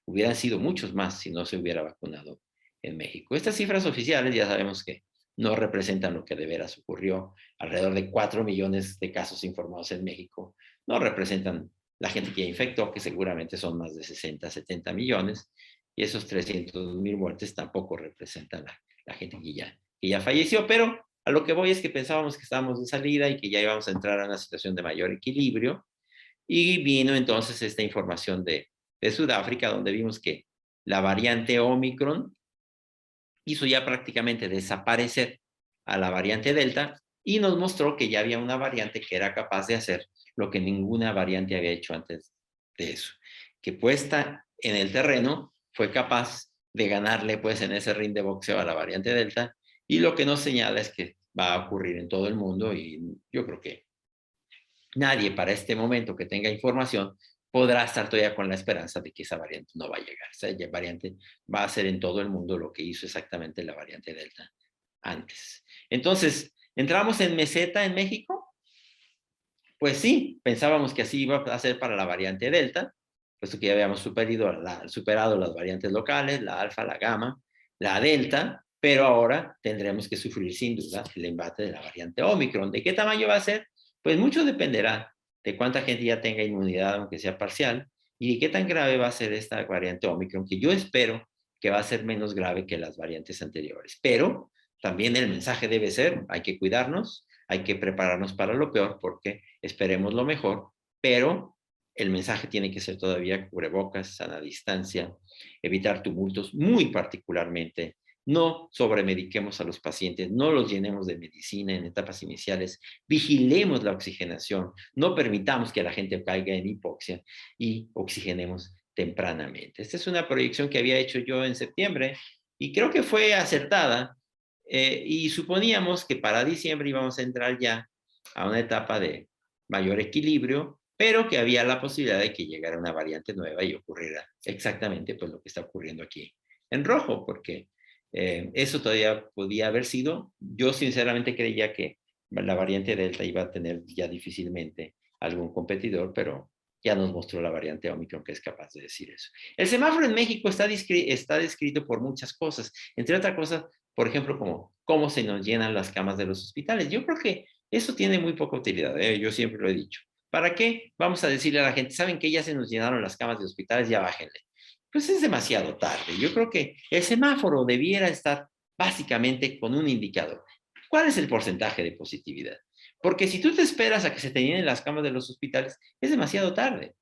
Hubieran sido muchos más si no se hubiera vacunado en México. Estas cifras oficiales ya sabemos que no representan lo que de veras ocurrió. Alrededor de 4 millones de casos informados en México no representan la gente que ya infectó, que seguramente son más de 60, 70 millones, y esos 300,000 muertes tampoco representan la gente que ya falleció. Pero a lo que voy es que pensábamos que estábamos de salida y que ya íbamos a entrar a una situación de mayor equilibrio, y vino entonces esta información de Sudáfrica, donde vimos que la variante Omicron hizo ya prácticamente desaparecer a la variante Delta, y nos mostró que ya había una variante que era capaz de hacer lo que ninguna variante había hecho antes de eso, que puesta en el terreno fue capaz de ganarle pues en ese ring de boxeo a la variante Delta, y lo que nos señala es que va a ocurrir en todo el mundo, y yo creo que nadie para este momento que tenga información podrá estar todavía con la esperanza de que esa variante no va a llegar. Esa variante va a hacer en todo el mundo lo que hizo exactamente la variante Delta antes. Entonces, ¿entramos en meseta en México? Pues sí, pensábamos que así iba a ser para la variante Delta, puesto que ya habíamos superado las variantes locales, la alfa, la gamma, la delta, pero ahora tendremos que sufrir sin duda el embate de la variante Omicron. ¿De qué tamaño va a ser? Pues mucho dependerá de cuánta gente ya tenga inmunidad, aunque sea parcial, y de qué tan grave va a ser esta variante Omicron, que yo espero que va a ser menos grave que las variantes anteriores. Pero también el mensaje debe ser, hay que cuidarnos, hay que prepararnos para lo peor, porque esperemos lo mejor, pero el mensaje tiene que ser todavía cubrebocas, sana distancia, evitar tumultos, muy particularmente. No sobremediquemos a los pacientes, no los llenemos de medicina en etapas iniciales, vigilemos la oxigenación, no permitamos que la gente caiga en hipoxia y oxigenemos tempranamente. Esta es una proyección que había hecho yo en septiembre y creo que fue acertada, y suponíamos que para diciembre íbamos a entrar ya a una etapa de mayor equilibrio, pero que había la posibilidad de que llegara una variante nueva y ocurriera exactamente pues lo que está ocurriendo aquí en rojo, porque eso todavía podía haber sido. Yo sinceramente creía que la variante Delta iba a tener ya difícilmente algún competidor, pero ya nos mostró la variante Omicron que es capaz de decir eso. El semáforo en México está descrito por muchas cosas, entre otras cosas, por ejemplo, como cómo se nos llenan las camas de los hospitales. Yo creo que eso tiene muy poca utilidad, yo siempre lo he dicho. ¿Para qué vamos a decirle a la gente, saben que ya se nos llenaron las camas de hospitales, ya bájenle? Pues es demasiado tarde. Yo creo que el semáforo debiera estar básicamente con un indicador. ¿Cuál es el porcentaje de positividad? Porque si tú te esperas a que se te llenen las camas de los hospitales, es demasiado tarde.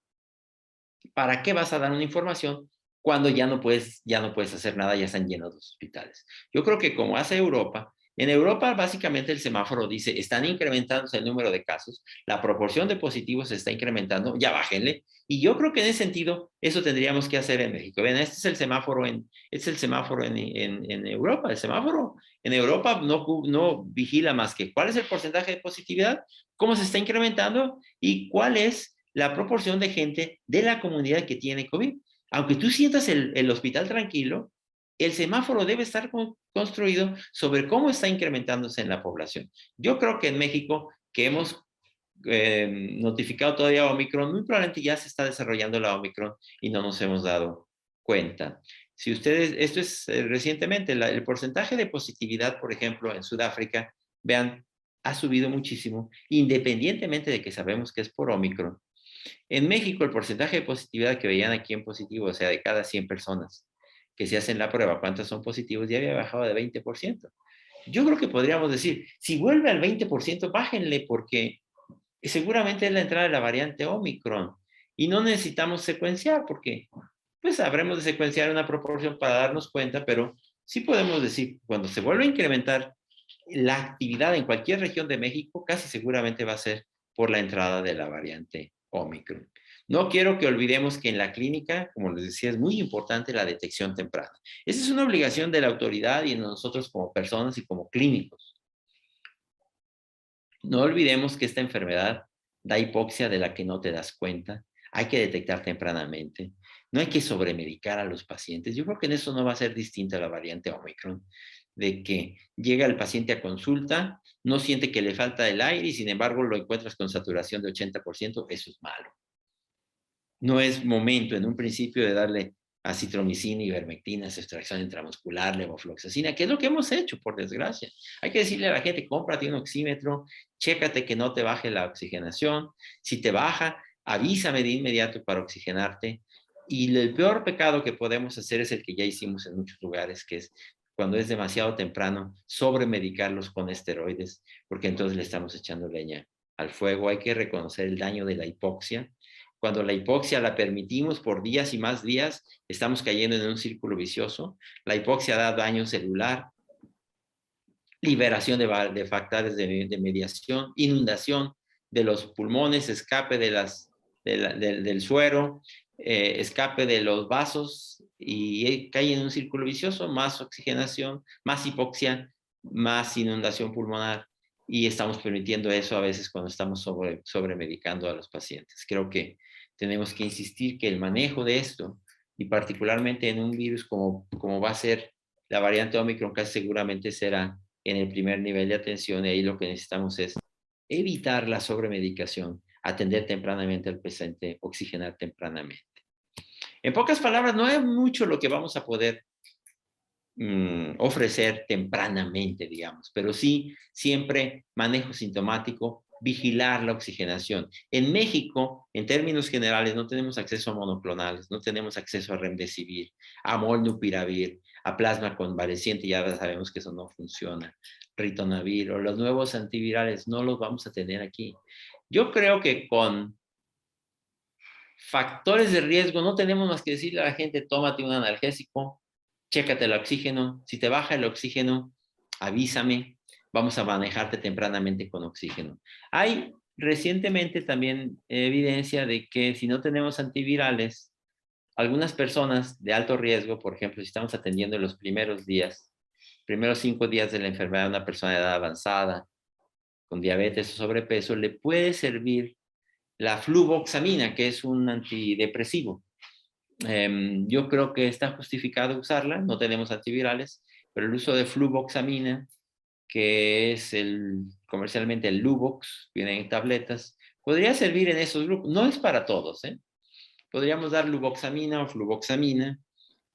¿Para qué vas a dar una información cuando ya no puedes hacer nada, ya están llenos los hospitales? Yo creo que como hace Europa, en Europa básicamente el semáforo dice, están incrementándose el número de casos, la proporción de positivos se está incrementando, ya bájenle. Y yo creo que en ese sentido, eso tendríamos que hacer en México. Ven, este es el semáforo en Europa. El semáforo en Europa no vigila más que cuál es el porcentaje de positividad, cómo se está incrementando y cuál es la proporción de gente de la comunidad que tiene COVID. Aunque tú sientas el hospital tranquilo, el semáforo debe estar construido sobre cómo está incrementándose en la población. Yo creo que en México, que hemos notificado todavía Omicron, muy probablemente ya se está desarrollando la Omicron y no nos hemos dado cuenta. Si ustedes, esto es recientemente, el porcentaje de positividad, por ejemplo, en Sudáfrica, vean, ha subido muchísimo, independientemente de que sabemos que es por Omicron. En México, el porcentaje de positividad que veían aquí en positivo, o sea, de cada 100 personas que se hacen la prueba, ¿cuántos son positivos? Ya había bajado de 20%. Yo creo que podríamos decir, si vuelve al 20%, bájenle, porque seguramente es la entrada de la variante Omicron y no necesitamos secuenciar, porque pues habremos de secuenciar una proporción para darnos cuenta, pero sí podemos decir, cuando se vuelve a incrementar la actividad en cualquier región de México, casi seguramente va a ser por la entrada de la variante Omicron. No quiero que olvidemos que en la clínica, como les decía, es muy importante la detección temprana. Esa es una obligación de la autoridad y de nosotros como personas y como clínicos. No olvidemos que esta enfermedad da hipoxia de la que no te das cuenta. Hay que detectar tempranamente. No hay que sobremedicar a los pacientes. Yo creo que en eso no va a ser distinta la variante Omicron, de que llega el paciente a consulta, no siente que le falta el aire y sin embargo lo encuentras con saturación de 80%, eso es malo. No es momento en un principio de darle acitromicina, ivermectina, extracción intramuscular, levofloxacina, que es lo que hemos hecho, por desgracia. Hay que decirle a la gente, cómprate un oxímetro, chécate que no te baje la oxigenación. Si te baja, avísame de inmediato para oxigenarte. Y el peor pecado que podemos hacer es el que ya hicimos en muchos lugares, que es cuando es demasiado temprano, sobremedicarlos con esteroides, porque entonces le estamos echando leña al fuego. Hay que reconocer el daño de la hipoxia. Cuando la hipoxia la permitimos por días y más días, estamos cayendo en un círculo vicioso. La hipoxia da daño celular, liberación de factores de mediación, inundación de los pulmones, escape del suero, escape de los vasos y cae en un círculo vicioso, más oxigenación, más hipoxia, más inundación pulmonar, y estamos permitiendo eso a veces cuando estamos sobremedicando a los pacientes. Creo que tenemos que insistir que el manejo de esto, y particularmente en un virus como va a ser la variante Omicron, casi seguramente será en el primer nivel de atención, y ahí lo que necesitamos es evitar la sobremedicación, atender tempranamente al paciente, oxigenar tempranamente. En pocas palabras, no es mucho lo que vamos a poder ofrecer tempranamente, digamos, pero sí siempre manejo sintomático, vigilar la oxigenación. En México, en términos generales, no tenemos acceso a monoclonales, no tenemos acceso a remdesivir, a molnupiravir, a plasma convaleciente, ya sabemos que eso no funciona, ritonavir o los nuevos antivirales, no los vamos a tener aquí. Yo creo que con factores de riesgo, no tenemos más que decirle a la gente, tómate un analgésico, chécate el oxígeno, si te baja el oxígeno, avísame, vamos a manejarte tempranamente con oxígeno. Hay recientemente también evidencia de que si no tenemos antivirales, algunas personas de alto riesgo, por ejemplo, si estamos atendiendo en los primeros 5 días de la enfermedad a una persona de edad avanzada, con diabetes o sobrepeso, le puede servir la fluvoxamina, que es un antidepresivo. Yo creo que está justificado usarla, no tenemos antivirales, pero el uso de fluvoxamina, que es comercialmente el Luvox, viene en tabletas, podría servir en esos grupos. No es para todos, ¿eh? Podríamos dar luvoxamina o fluvoxamina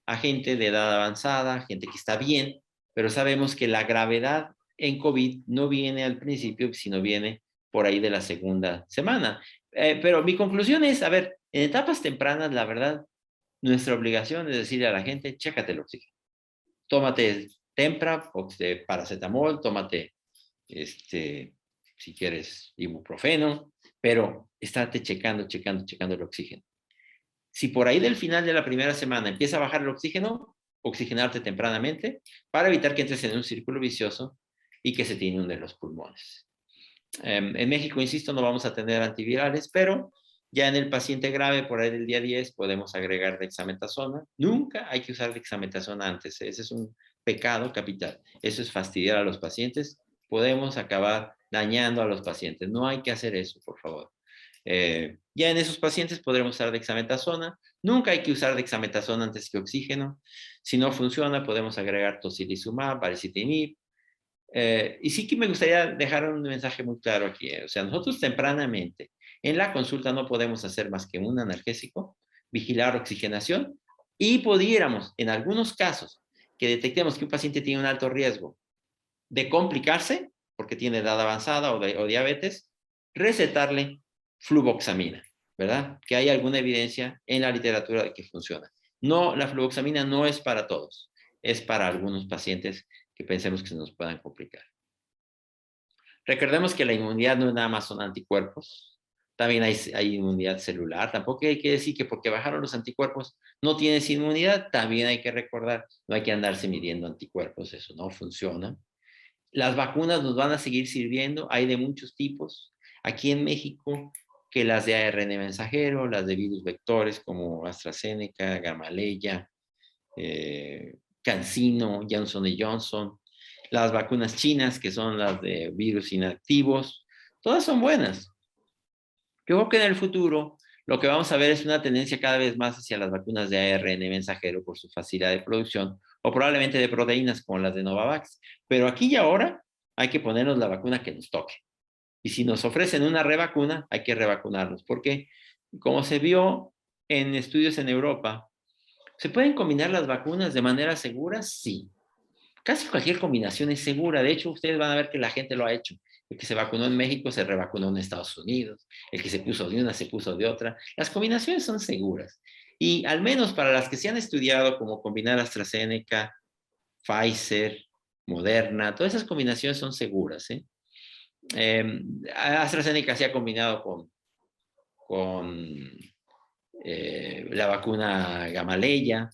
a gente de edad avanzada, gente que está bien, pero sabemos que la gravedad en COVID no viene al principio, sino viene por ahí de la segunda semana. Pero mi conclusión es, a ver, en etapas tempranas, la verdad, nuestra obligación es decirle a la gente, chécate el oxígeno. Tómate Tempra, paracetamol, tómate, si quieres, ibuprofeno, pero estate checando el oxígeno. Si por ahí del final de la primera semana empieza a bajar el oxígeno, oxigenarte tempranamente para evitar que entres en un círculo vicioso y que se te inunden los pulmones. En México, insisto, no vamos a tener antivirales, pero ya en el paciente grave, por ahí del día 10, podemos agregar dexametasona. Nunca hay que usar dexametasona antes. Ese es un pecado capital. Eso es fastidiar a los pacientes. Podemos acabar dañando a los pacientes. No hay que hacer eso, por favor. Ya en esos pacientes podremos usar dexametasona. Nunca hay que usar dexametasona antes que oxígeno. Si no funciona, podemos agregar tocilizumab, baricitinib. Y sí que me gustaría dejar un mensaje muy claro aquí. O sea, nosotros tempranamente en la consulta no podemos hacer más que un analgésico, vigilar oxigenación y pudiéramos, en algunos casos, que detectemos que un paciente tiene un alto riesgo de complicarse, porque tiene edad avanzada o diabetes, recetarle fluvoxamina, ¿verdad? Que hay alguna evidencia en la literatura de que funciona. No, la fluvoxamina no es para todos, es para algunos pacientes que pensemos que se nos puedan complicar. Recordemos que la inmunidad no es nada más son anticuerpos, también hay inmunidad celular. Tampoco hay que decir que porque bajaron los anticuerpos no tienes inmunidad. También hay que recordar, no hay que andarse midiendo anticuerpos, eso no funciona. Las vacunas nos van a seguir sirviendo, hay de muchos tipos. Aquí en México, que las de ARN mensajero, las de virus vectores como AstraZeneca, Gamaleya, CanSino, Johnson & Johnson, las vacunas chinas, que son las de virus inactivos, todas son buenas. Yo creo que en el futuro lo que vamos a ver es una tendencia cada vez más hacia las vacunas de ARN mensajero por su facilidad de producción, o probablemente de proteínas como las de Novavax. Pero aquí y ahora hay que ponernos la vacuna que nos toque. Y si nos ofrecen una revacuna, hay que revacunarnos, porque como se vio en estudios en Europa, ¿se pueden combinar las vacunas de manera segura? Sí. Casi cualquier combinación es segura. De hecho, ustedes van a ver que la gente lo ha hecho. El que se vacunó en México se revacunó en Estados Unidos. El que se puso de una se puso de otra. Las combinaciones son seguras. Y al menos para las que se han estudiado, como combinar AstraZeneca, Pfizer, Moderna, todas esas combinaciones son seguras, ¿eh? AstraZeneca se ha combinado con la vacuna Gamaleya.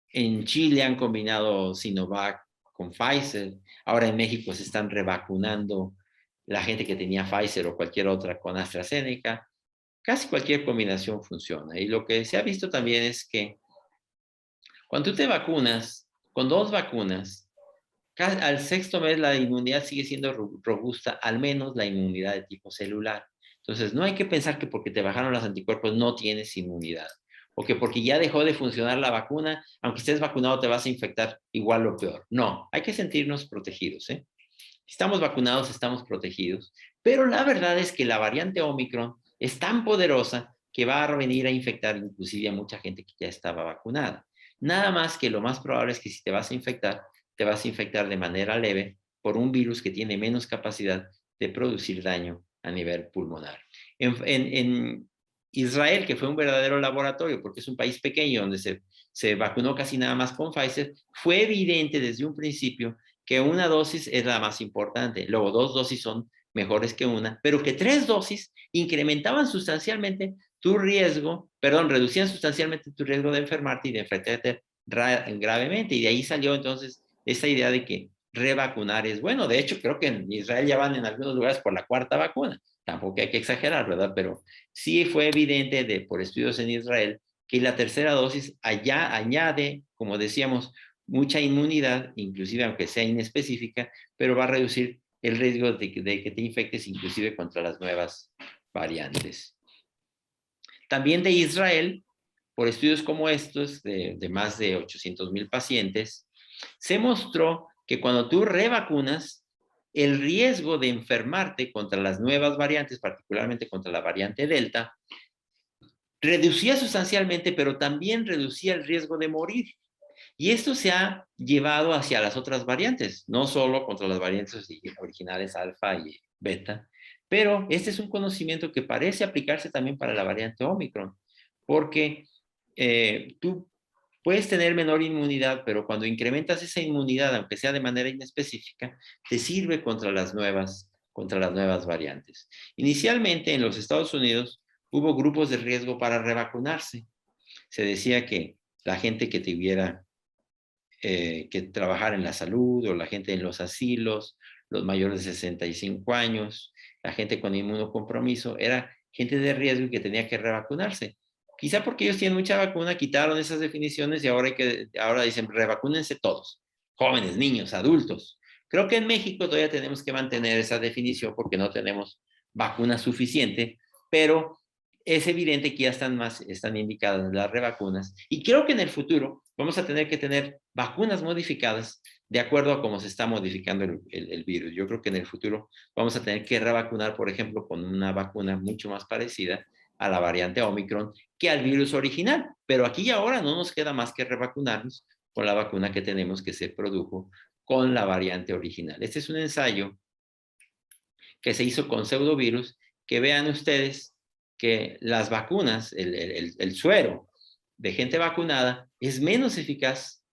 En Chile han combinado Sinovac con Pfizer. Ahora en México se están revacunando la gente que tenía Pfizer o cualquier otra con AstraZeneca. casi cualquier combinación funciona. Y lo que se ha visto también es que cuando tú te vacunas con 2 vacunas, al 6º mes la inmunidad sigue siendo robusta, al menos la inmunidad de tipo celular. Entonces, no hay que pensar que porque te bajaron los anticuerpos no tienes inmunidad. O que porque ya dejó de funcionar la vacuna, aunque estés vacunado te vas a infectar igual o peor. No, hay que sentirnos protegidos, ¿eh? Si estamos vacunados, estamos protegidos. Pero la verdad es que la variante Omicron es tan poderosa que va a venir a infectar inclusive a mucha gente que ya estaba vacunada. Nada más que lo más probable es que si te vas a infectar de manera leve por un virus que tiene menos capacidad de producir daño a nivel pulmonar. En Israel, que fue un verdadero laboratorio, porque es un país pequeño donde se vacunó casi nada más con Pfizer, fue evidente desde un principio que una dosis es la más importante, luego 2 dosis son mejores que una, pero que 3 dosis incrementaban sustancialmente tu riesgo, reducían sustancialmente tu riesgo de enfermarte y de enfermarte gravemente. Y de ahí salió entonces esta idea de que revacunar es bueno. De hecho, creo que en Israel ya van en algunos lugares por la 4ª vacuna. Tampoco hay que exagerar, ¿verdad? Pero sí fue evidente por estudios en Israel que la 3ª dosis allá añade, como decíamos, mucha inmunidad, inclusive aunque sea inespecífica, pero va a reducir el riesgo de que te infectes inclusive contra las nuevas variantes. También de Israel, por estudios como estos, de más de 800,000 pacientes, se mostró que cuando tú revacunas, el riesgo de enfermarte contra las nuevas variantes, particularmente contra la variante Delta, reducía sustancialmente, pero también reducía el riesgo de morir. Y esto se ha llevado hacia las otras variantes, no solo contra las variantes originales alfa y beta, pero este es un conocimiento que parece aplicarse también para la variante Omicron, porque tú puedes tener menor inmunidad, pero cuando incrementas esa inmunidad, aunque sea de manera inespecífica, te sirve contra las nuevas variantes. Inicialmente en los Estados Unidos hubo grupos de riesgo para revacunarse. Se decía que la gente que tuviera que trabajar en la salud, o la gente en los asilos, los mayores de 65 años, la gente con inmunocompromiso, era gente de riesgo y que tenía que revacunarse. Quizá porque ellos tienen mucha vacuna, quitaron esas definiciones y ahora dicen revacúnense todos, jóvenes, niños, adultos. Creo que en México todavía tenemos que mantener esa definición porque no tenemos vacuna suficiente, pero es evidente que ya están indicadas las revacunas. Y creo que en el futuro vamos a tener que tener vacunas modificadas de acuerdo a cómo se está modificando el virus. Yo creo que en el futuro vamos a tener que revacunar, por ejemplo, con una vacuna mucho más parecida a la variante Omicron que al virus original. Pero aquí y ahora no nos queda más que revacunarnos con la vacuna que tenemos que se produjo con la variante original. Este es un ensayo que se hizo con pseudovirus, que vean ustedes que las vacunas, el suero de gente vacunada es menos eficaz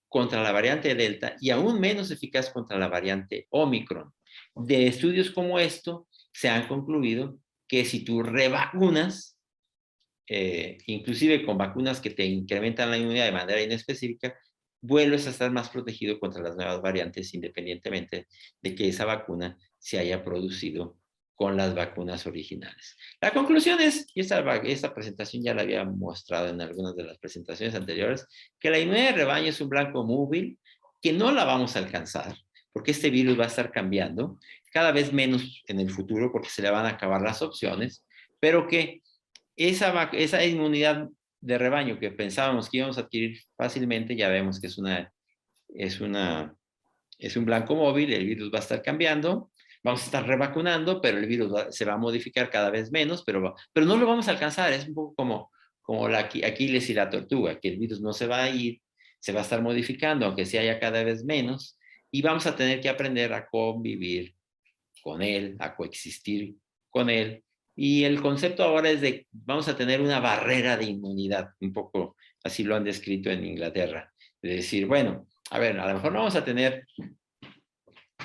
contra la variante Delta y aún menos eficaz contra la variante Omicron. De estudios como esto se han concluido que si tú revacunas, inclusive con vacunas que te incrementan la inmunidad de manera inespecífica, vuelves a estar más protegido contra las nuevas variantes independientemente de que esa vacuna se haya producido con las vacunas originales. La conclusión es, y esta presentación ya la había mostrado en algunas de las presentaciones anteriores, que la inmunidad de rebaño es un blanco móvil que no la vamos a alcanzar, porque este virus va a estar cambiando cada vez menos en el futuro porque se le van a acabar las opciones, pero que esa inmunidad de rebaño que pensábamos que íbamos a adquirir fácilmente, ya vemos que es un blanco móvil, el virus va a estar cambiando, vamos a estar revacunando, pero el virus se va a modificar cada vez menos, pero no lo vamos a alcanzar. Es un poco como la Aquiles y la tortuga, que el virus no se va a ir, se va a estar modificando, aunque se haya cada vez menos, y vamos a tener que aprender a convivir con él, a coexistir con él. Y el concepto ahora es de, vamos a tener una barrera de inmunidad, un poco así lo han descrito en Inglaterra, de decir, bueno, a ver, a lo mejor no vamos a tener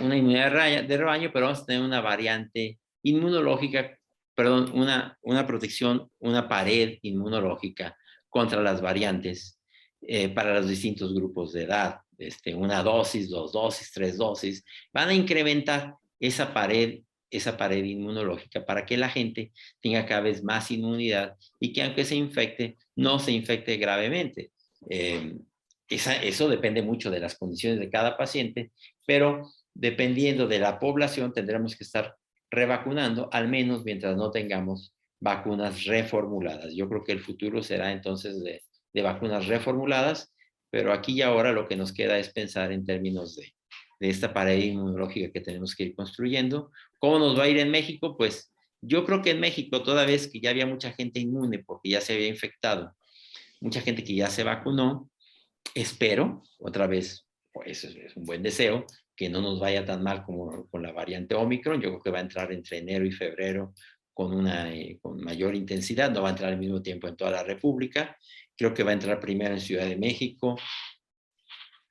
una inmunidad de rebaño, pero vamos a tener una variante inmunológica, perdón, una protección, una pared inmunológica contra las variantes para los distintos grupos de edad. Una dosis, 2 dosis, 3 dosis, van a incrementar esa pared esa pared inmunológica para que la gente tenga cada vez más inmunidad y que aunque se infecte, no se infecte gravemente. Eso depende mucho de las condiciones de cada paciente, pero dependiendo de la población tendremos que estar revacunando, al menos mientras no tengamos vacunas reformuladas. Yo creo que el futuro será entonces de vacunas reformuladas, pero aquí y ahora lo que nos queda es pensar en términos de esta pared inmunológica que tenemos que ir construyendo. ¿Cómo nos va a ir en México? Pues yo creo que en México, toda vez que ya había mucha gente inmune porque ya se había infectado, mucha gente que ya se vacunó, espero, otra vez, pues es un buen deseo, que no nos vaya tan mal como con la variante Omicron. Yo creo que va a entrar entre enero y febrero con mayor intensidad, no va a entrar al mismo tiempo en toda la República. Creo que va a entrar primero en Ciudad de México,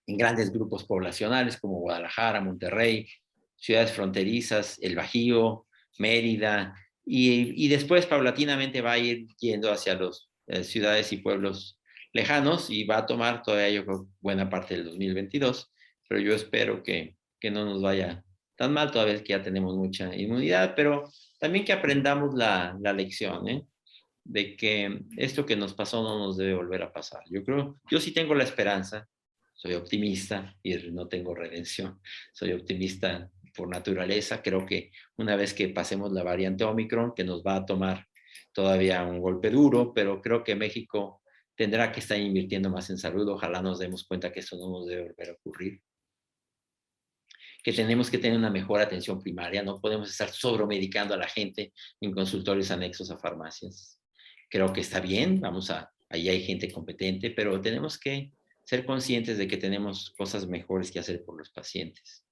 en grandes grupos poblacionales como Guadalajara, Monterrey, ciudades fronterizas, El Bajío, Mérida, y después paulatinamente va a ir yendo hacia las ciudades y pueblos lejanos y va a tomar todavía yo creo buena parte del 2022, pero yo espero que no nos vaya tan mal, toda vez que ya tenemos mucha inmunidad, pero también que aprendamos la lección, ¿eh? De que esto que nos pasó no nos debe volver a pasar. Yo sí tengo la esperanza, soy optimista y no tengo redención, soy optimista por naturaleza. Creo que una vez que pasemos la variante Omicron, que nos va a tomar todavía un golpe duro, pero creo que México tendrá que estar invirtiendo más en salud. Ojalá nos demos cuenta que esto no nos debe volver a ocurrir, que tenemos que tener una mejor atención primaria, no podemos estar sobremedicando a la gente en consultorios anexos a farmacias. Creo que está bien, ahí hay gente competente, pero tenemos que ser conscientes de que tenemos cosas mejores que hacer por los pacientes,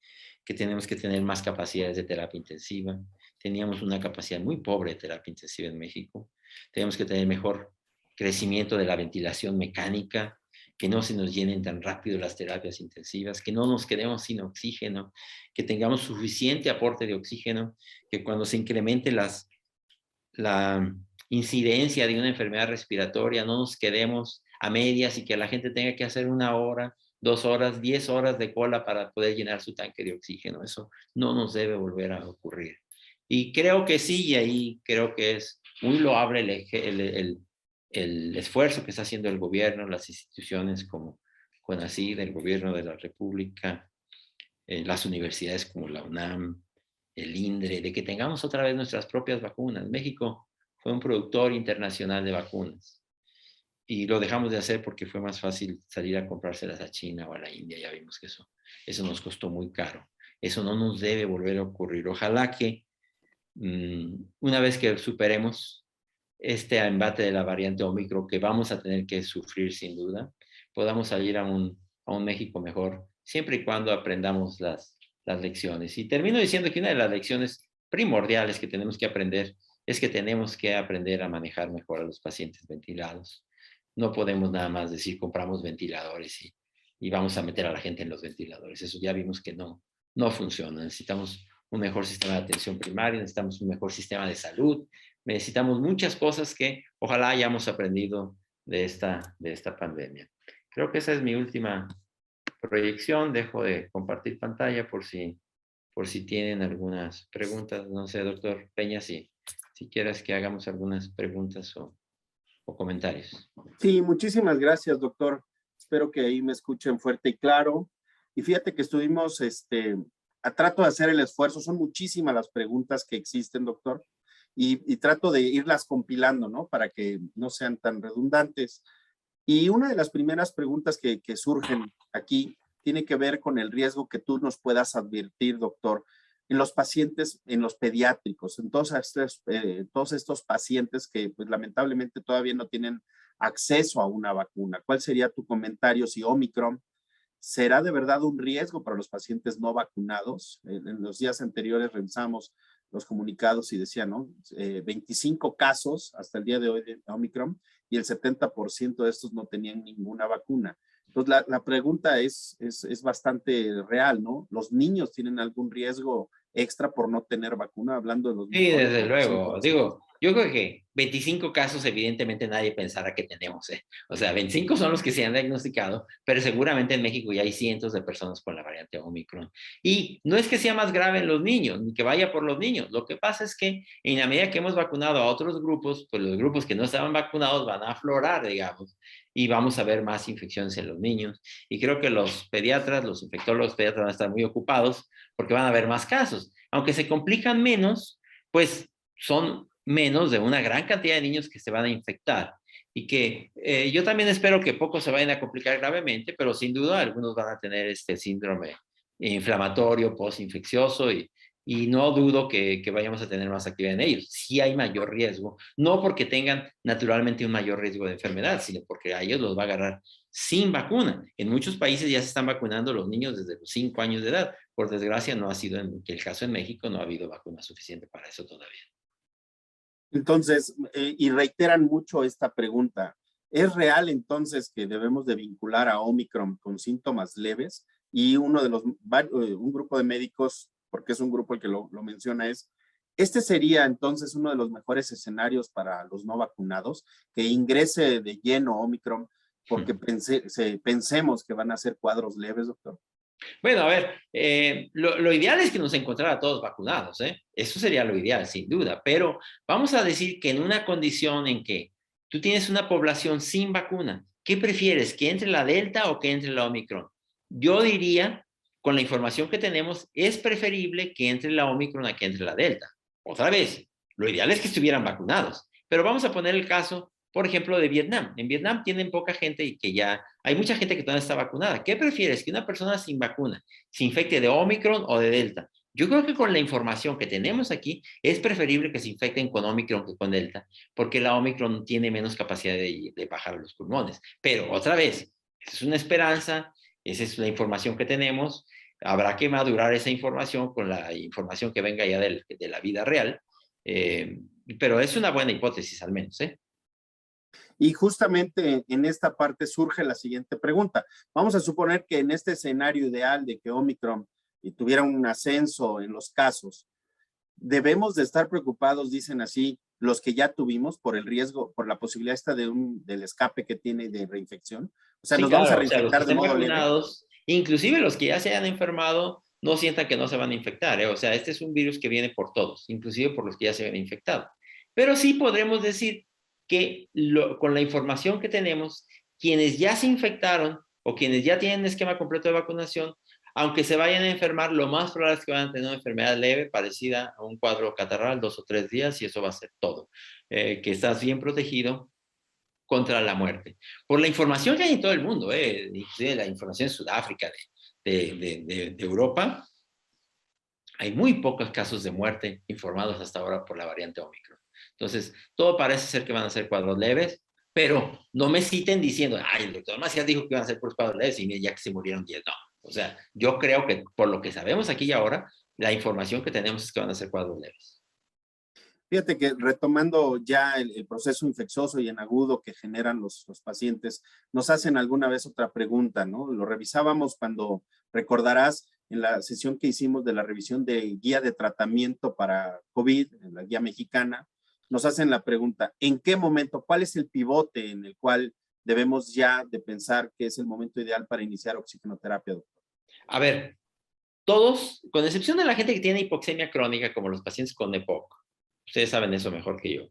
que tenemos que tener más capacidades de terapia intensiva. Teníamos una capacidad muy pobre de terapia intensiva en México. Tenemos que tener mejor crecimiento de la ventilación mecánica, que no se nos llenen tan rápido las terapias intensivas, que no nos quedemos sin oxígeno, que tengamos suficiente aporte de oxígeno, que cuando se incremente la incidencia de una enfermedad respiratoria no nos quedemos a medias y que la gente tenga que hacer 1 hora, 2 horas, 10 horas de cola para poder llenar su tanque de oxígeno. Eso no nos debe volver a ocurrir. Y creo que sí, y ahí creo que es muy loable el esfuerzo que está haciendo el gobierno, las instituciones como CONACYT, el gobierno de la República, las universidades como la UNAM, el INDRE, de que tengamos otra vez nuestras propias vacunas. México fue un productor internacional de vacunas y lo dejamos de hacer porque fue más fácil salir a comprárselas a China o a la India. Ya vimos que eso nos costó muy caro. Eso no nos debe volver a ocurrir. Ojalá que una vez que superemos este embate de la variante Omicron, que vamos a tener que sufrir sin duda, podamos salir a un México mejor, siempre y cuando aprendamos las lecciones. Y termino diciendo que una de las lecciones primordiales que tenemos que aprender es que tenemos que aprender a manejar mejor a los pacientes ventilados. No podemos nada más decir compramos ventiladores y vamos a meter a la gente en los ventiladores. Eso ya vimos que no funciona. Necesitamos un mejor sistema de atención primaria, necesitamos un mejor sistema de salud, necesitamos muchas cosas que ojalá hayamos aprendido de esta pandemia. Creo que esa es mi última proyección. Dejo de compartir pantalla por si tienen algunas preguntas. No sé, doctor Peña, si quieres que hagamos algunas preguntas o comentarios. Sí, muchísimas gracias, doctor. Espero que ahí me escuchen fuerte y claro. Y fíjate que estuvimos, trato de hacer el esfuerzo. Son muchísimas las preguntas que existen, doctor. Y trato de irlas compilando, ¿no? Para que no sean tan redundantes. Y una de las primeras preguntas que surgen aquí tiene que ver con el riesgo que tú nos puedas advertir, doctor, en los pacientes, en los pediátricos, en todos estos pacientes que pues, lamentablemente todavía no tienen acceso a una vacuna. ¿Cuál sería tu comentario si Omicron será de verdad un riesgo para los pacientes no vacunados? En los días anteriores revisamos los comunicados y decían, ¿no? 25 casos hasta el día de hoy de Omicron y el 70% de estos no tenían ninguna vacuna. Entonces, la pregunta es bastante real, ¿no? ¿Los niños tienen algún riesgo extra por no tener vacuna, hablando de los Sí, mejores desde con luego. 5. Digo, yo creo que 25 casos evidentemente nadie pensará que tenemos, ¿eh? O sea, 25 son los que se han diagnosticado, pero seguramente en México ya hay cientos de personas con la variante Omicron. Y no es que sea más grave en los niños, ni que vaya por los niños. Lo que pasa es que en la medida que hemos vacunado a otros grupos, pues los grupos que no estaban vacunados van a aflorar, digamos, y vamos a ver más infecciones en los niños. Y creo que los pediatras, los infectólogos pediatras van a estar muy ocupados porque van a haber más casos. Aunque se complican menos, pues son menos de una gran cantidad de niños que se van a infectar. Y que yo también espero que pocos se vayan a complicar gravemente, pero sin duda algunos van a tener este síndrome inflamatorio, postinfeccioso, y no dudo que vayamos a tener más actividad en ellos. Sí hay mayor riesgo, no porque tengan naturalmente un mayor riesgo de enfermedad, sino porque a ellos los va a agarrar sin vacuna. En muchos países ya se están vacunando los niños desde los 5 años de edad. Por desgracia, no ha sido el caso en México, no ha habido vacuna suficiente para eso todavía. Entonces, y reiteran mucho esta pregunta, ¿es real entonces que debemos de vincular a Omicron con síntomas leves? Y un grupo de médicos, porque es un grupo el que lo menciona, este sería entonces uno de los mejores escenarios para los no vacunados, que ingrese de lleno Omicron, porque pensemos que van a ser cuadros leves, doctor. Bueno, a ver, lo ideal es que nos encontrara todos vacunados, ¿eh? Eso sería lo ideal, sin duda, pero vamos a decir que en una condición en que tú tienes una población sin vacuna, ¿qué prefieres? ¿Que entre la Delta o que entre la Omicron? Yo diría, con la información que tenemos, es preferible que entre la Omicron a que entre la Delta. Otra vez, lo ideal es que estuvieran vacunados, pero vamos a poner el caso, por ejemplo, de Vietnam. En Vietnam tienen poca gente y que ya hay mucha gente que todavía está vacunada. ¿Qué prefieres? ¿Que una persona sin vacuna se infecte de Omicron o de Delta? Yo creo que con la información que tenemos aquí es preferible que se infecten con Omicron que con Delta, porque la Omicron tiene menos capacidad de bajar los pulmones. Pero otra vez, esa es una esperanza, esa es la información que tenemos. Habrá que madurar esa información con la información que venga ya de la vida real. Pero es una buena hipótesis al menos, ¿eh? Y justamente en esta parte surge la siguiente pregunta. Vamos a suponer que en este escenario ideal de que Omicron tuviera un ascenso en los casos, debemos de estar preocupados, dicen así, los que ya tuvimos por el riesgo, por la posibilidad esta del escape que tiene de reinfección. O sea, Sí, nos vamos a claro, o sea, los que reinfectar de estén modo leve. vacunados, inclusive los que ya se hayan enfermado, no sientan que no se van a infectar, ¿eh? O sea, este es un virus que viene por todos, inclusive por los que ya se han infectado. Pero sí podremos decir que con la información que tenemos, quienes ya se infectaron o quienes ya tienen un esquema completo de vacunación, aunque se vayan a enfermar, lo más probable es que van a tener una enfermedad leve parecida a un cuadro catarral, 2 o 3 días, y eso va a ser todo. Que estás bien protegido contra la muerte. Por la información que hay en todo el mundo, inclusive la información de Sudáfrica, de Europa, hay muy pocos casos de muerte informados hasta ahora por la variante Omicron. Entonces, todo parece ser que van a ser cuadros leves, pero no me citen diciendo, ay, el doctor Macías dijo que iban a ser por cuadros leves y ya que se murieron 10. No, o sea, yo creo que por lo que sabemos aquí y ahora, la información que tenemos es que van a ser cuadros leves. Fíjate que retomando ya el proceso infeccioso y en agudo que generan los pacientes, nos hacen alguna vez otra pregunta, ¿no? Lo revisábamos cuando, recordarás, en la sesión que hicimos de la revisión de guía de tratamiento para COVID, en la guía mexicana, nos hacen la pregunta, ¿en qué momento, cuál es el pivote en el cual debemos ya de pensar que es el momento ideal para iniciar oxigenoterapia, doctor? A ver, todos, con excepción de la gente que tiene hipoxemia crónica, como los pacientes con EPOC, ustedes saben eso mejor que yo.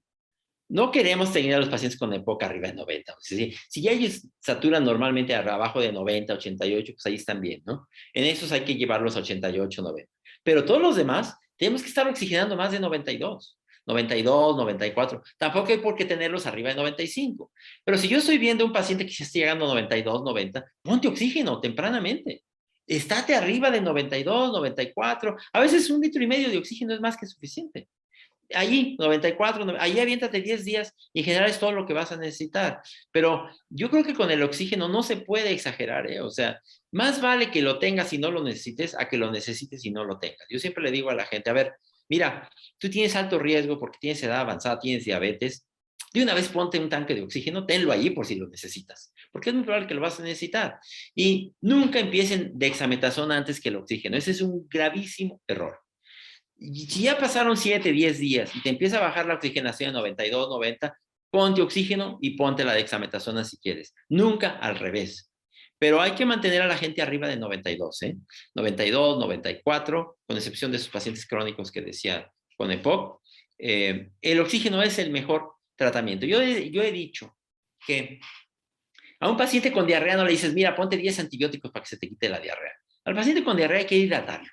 No queremos tener a los pacientes con EPOC arriba de 90. Es decir, si ya ellos saturan normalmente abajo de 90, 88, pues ahí están bien, ¿no? En esos hay que llevarlos a 88, 90. Pero todos los demás tenemos que estar oxigenando más de 92. 92, 94. Tampoco hay por qué tenerlos arriba de 95. Pero si yo estoy viendo un paciente que se está llegando a 92, 90, ponte oxígeno tempranamente. Estate arriba de 92, 94. A veces 1,5 litros de oxígeno es más que suficiente. Allí, 94, ahí aviéntate 10 días y en general es todo lo que vas a necesitar. Pero yo creo que con el oxígeno no se puede exagerar, ¿eh? O sea, más vale que lo tengas y no lo necesites a que lo necesites y no lo tengas. Yo siempre le digo a la gente, a ver, mira, tú tienes alto riesgo porque tienes edad avanzada, tienes diabetes, de una vez ponte un tanque de oxígeno, tenlo allí por si lo necesitas, porque es muy probable que lo vas a necesitar. Y nunca empiecen dexametasona antes que el oxígeno. Ese es un gravísimo error. Y si ya pasaron 7, 10 días y te empieza a bajar la oxigenación a 92, 90, ponte oxígeno y ponte la dexametasona si quieres. Nunca al revés. Pero hay que mantener a la gente arriba de 92, ¿eh? 92, 94, con excepción de sus pacientes crónicos que decía con EPOC. El oxígeno es el mejor tratamiento. Yo he dicho que a un paciente con diarrea no le dices, mira, ponte 10 antibióticos para que se te quite la diarrea. Al paciente con diarrea hay que hidratarlo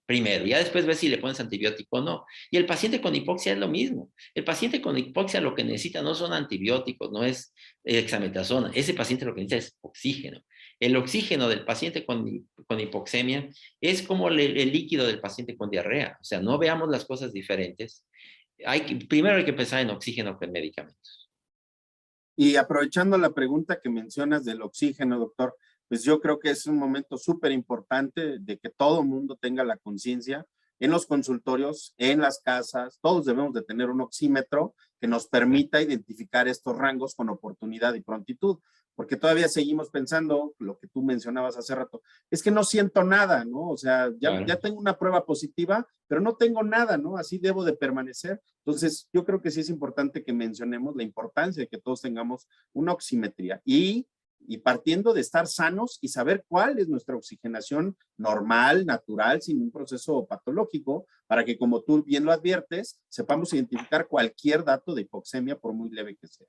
primero, ya después ves si le pones antibiótico o no. Y el paciente con hipoxia es lo mismo. El paciente con hipoxia lo que necesita no son antibióticos, no es dexametasona. Ese paciente lo que necesita es oxígeno. El oxígeno del paciente con hipoxemia es como el líquido del paciente con diarrea. O sea, no veamos las cosas diferentes. Primero hay que pensar en oxígeno que en medicamentos. Y aprovechando la pregunta que mencionas del oxígeno, doctor, pues yo creo que es un momento súper importante de que todo el mundo tenga la conciencia en los consultorios, en las casas, todos debemos de tener un oxímetro que nos permita identificar estos rangos con oportunidad y prontitud, porque todavía seguimos pensando, lo que tú mencionabas hace rato, es que no siento nada, ¿no? O sea, ya tengo una prueba positiva, pero no tengo nada, ¿no? Así debo de permanecer. Entonces, yo creo que sí es importante que mencionemos la importancia de que todos tengamos una oximetría y partiendo de estar sanos y saber cuál es nuestra oxigenación normal, natural, sin un proceso patológico, para que, como tú bien lo adviertes, sepamos identificar cualquier dato de hipoxemia, por muy leve que sea.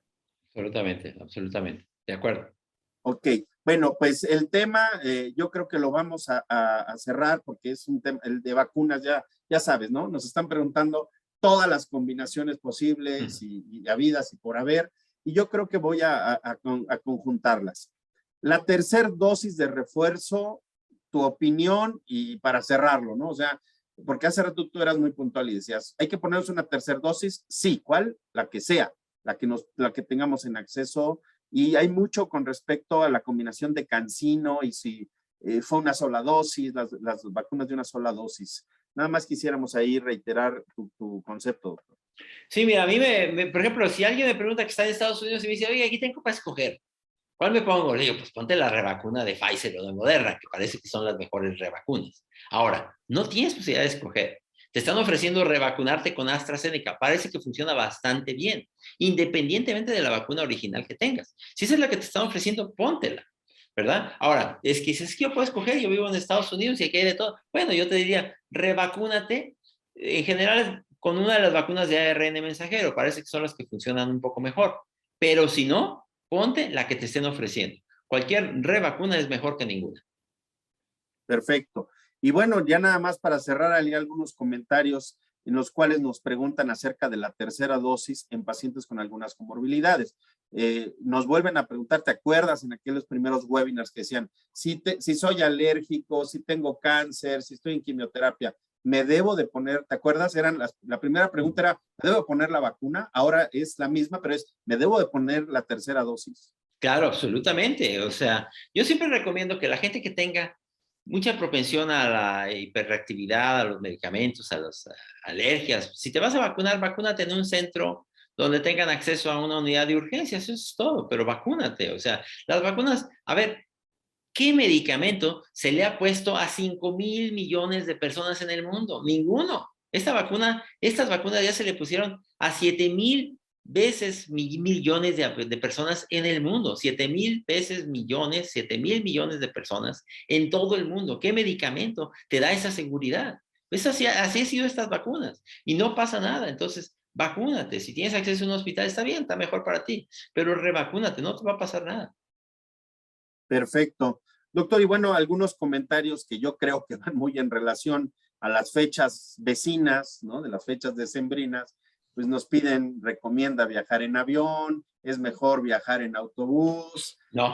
Absolutamente, absolutamente. De acuerdo. Ok, bueno, pues el tema yo creo que lo vamos a cerrar porque es un tema, el de vacunas, ya sabes, ¿no? Nos están preguntando todas las combinaciones posibles y habidas y por haber, y yo creo que voy a conjuntarlas. La tercera dosis de refuerzo, tu opinión y para cerrarlo, ¿no? O sea, porque hace rato tú eras muy puntual y decías, hay que ponernos una tercera dosis, sí, ¿cuál? La que sea, la que tengamos en acceso. Y hay mucho con respecto a la combinación de CanSino y si fue una sola dosis, las vacunas de una sola dosis. Nada más quisiéramos ahí reiterar tu concepto, doctor. Sí, mira, a mí por ejemplo, si alguien me pregunta que está en Estados Unidos y me dice, oye, aquí tengo para escoger, ¿cuál me pongo? Le digo, pues ponte la revacuna de Pfizer o de Moderna, que parece que son las mejores revacunas. Ahora, no tienes posibilidad de escoger. Te están ofreciendo revacunarte con AstraZeneca. Parece que funciona bastante bien, independientemente de la vacuna original que tengas. Si esa es la que te están ofreciendo, póntela, ¿verdad? Ahora, es que si es que yo puedo escoger, yo vivo en Estados Unidos y aquí hay de todo. Bueno, yo te diría, revacúnate. En general, con una de las vacunas de ARN mensajero, parece que son las que funcionan un poco mejor. Pero si no, ponte la que te estén ofreciendo. Cualquier revacuna es mejor que ninguna. Perfecto. Y bueno, ya nada más para cerrar, hay algunos comentarios en los cuales nos preguntan acerca de la tercera dosis en pacientes con algunas comorbilidades. Nos vuelven a preguntar, ¿te acuerdas en aquellos primeros webinars que decían, si soy alérgico, si tengo cáncer, si estoy en quimioterapia, me debo de poner, ¿te acuerdas? La primera pregunta era, ¿me debo de poner la vacuna? Ahora es la misma, pero es, ¿me debo de poner la tercera dosis? Claro, absolutamente. O sea, yo siempre recomiendo que la gente que tenga mucha propensión a la hiperreactividad, a los medicamentos, a las alergias, si te vas a vacunar, vacúnate en un centro donde tengan acceso a una unidad de urgencias, eso es todo, pero vacúnate. O sea, las vacunas, a ver, ¿qué medicamento se le ha puesto a 5,000 millones de personas en el mundo? Ninguno. Estas vacunas ya se le pusieron a 7,000 veces millones de personas en el mundo. 7,000 veces millones, 7,000 millones de personas en todo el mundo. ¿Qué medicamento te da esa seguridad? Pues así han sido estas vacunas y no pasa nada. Entonces, vacúnate. Si tienes acceso a un hospital, está bien, está mejor para ti, pero revacúnate, no te va a pasar nada. Perfecto. Doctor, y bueno, algunos comentarios que yo creo que van muy en relación a las fechas vecinas, ¿no? De las fechas decembrinas, pues nos piden, recomienda viajar en avión, es mejor viajar en autobús. No,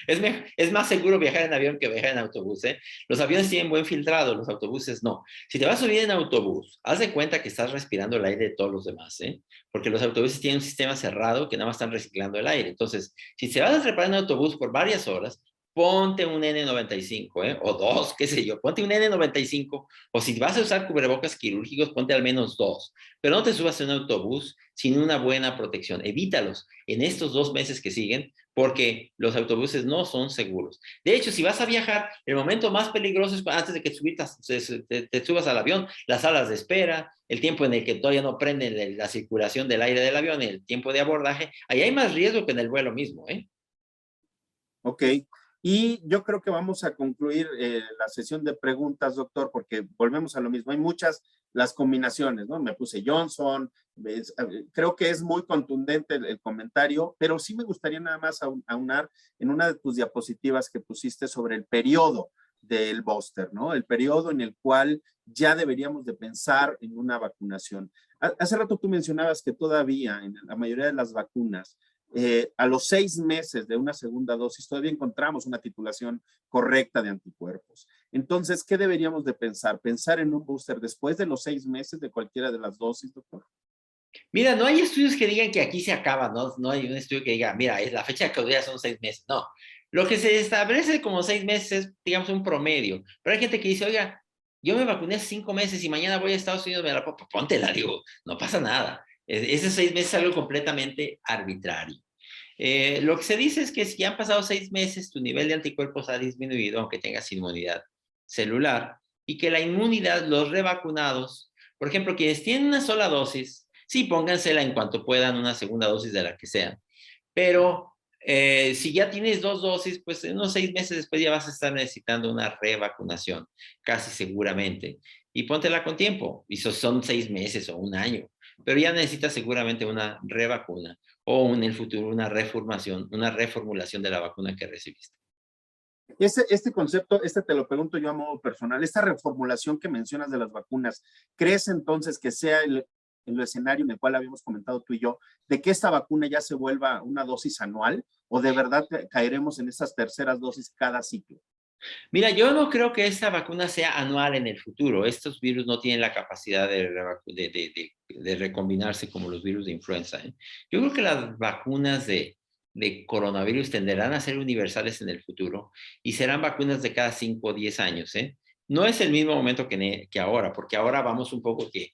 es más seguro viajar en avión que viajar en autobús, ¿eh? Los aviones tienen buen filtrado, los autobuses no. Si te vas a subir en autobús, haz de cuenta que estás respirando el aire de todos los demás, ¿eh? Porque los autobuses tienen un sistema cerrado que nada más están reciclando el aire. Entonces, si se vas a preparar en autobús por varias horas, ponte un N95, o dos, qué sé yo, ponte un N95, o si vas a usar cubrebocas quirúrgicos, ponte al menos dos, pero no te subas en un autobús sin una buena protección. Evítalos en estos 2 meses que siguen, porque los autobuses no son seguros. De hecho, si vas a viajar, el momento más peligroso es antes de que te subas al avión, las salas de espera, el tiempo en el que todavía no prende la circulación del aire del avión, el tiempo de abordaje, ahí hay más riesgo que en el vuelo mismo, ¿eh? Ok. Y yo creo que vamos a concluir la sesión de preguntas, doctor, porque volvemos a lo mismo. Hay muchas las combinaciones, ¿no? Me puse Johnson, creo que es muy contundente el comentario, pero sí me gustaría nada más aunar en una de tus diapositivas que pusiste sobre el periodo del booster, ¿no? El periodo en el cual ya deberíamos de pensar en una vacunación. Hace rato tú mencionabas que todavía en la mayoría de las vacunas a los 6 meses de una segunda dosis todavía encontramos una titulación correcta de anticuerpos. Entonces, ¿qué deberíamos de pensar? ¿Pensar en un booster después de los 6 meses de cualquiera de las dosis, doctor? Mira, no hay estudios que digan que aquí se acaba, ¿no? No hay un estudio que diga, mira, la fecha de caducidad son 6 meses. No. Lo que se establece como 6 meses es, digamos, un promedio. Pero hay gente que dice, oiga, yo me vacuné hace 5 meses y mañana voy a Estados Unidos, me la póntela, digo, no pasa nada. Ese 6 meses es algo completamente arbitrario. Lo que se dice es que si han pasado 6 meses, tu nivel de anticuerpos ha disminuido, aunque tengas inmunidad celular, y que la inmunidad, los revacunados, por ejemplo, quienes tienen una sola dosis, sí, póngansela en cuanto puedan, una segunda dosis de la que sea, pero si ya tienes 2 dosis, pues en unos 6 meses después ya vas a estar necesitando una revacunación, casi seguramente. Y póntela con tiempo, y son 6 meses o un año, pero ya necesitas seguramente una revacuna o en el futuro una reformulación de la vacuna que recibiste. Este concepto, te lo pregunto yo a modo personal, esta reformulación que mencionas de las vacunas, ¿crees entonces que sea el escenario en el cual habíamos comentado tú y yo, de que esta vacuna ya se vuelva una dosis anual o de verdad caeremos en esas terceras dosis cada ciclo? Mira, yo no creo que esta vacuna sea anual en el futuro. Estos virus no tienen la capacidad de recombinarse como los virus de influenza, ¿eh? Yo creo que las vacunas de coronavirus tenderán a ser universales en el futuro y serán vacunas de cada 5 o 10 años, ¿eh? No es el mismo momento que ahora, porque ahora vamos un poco que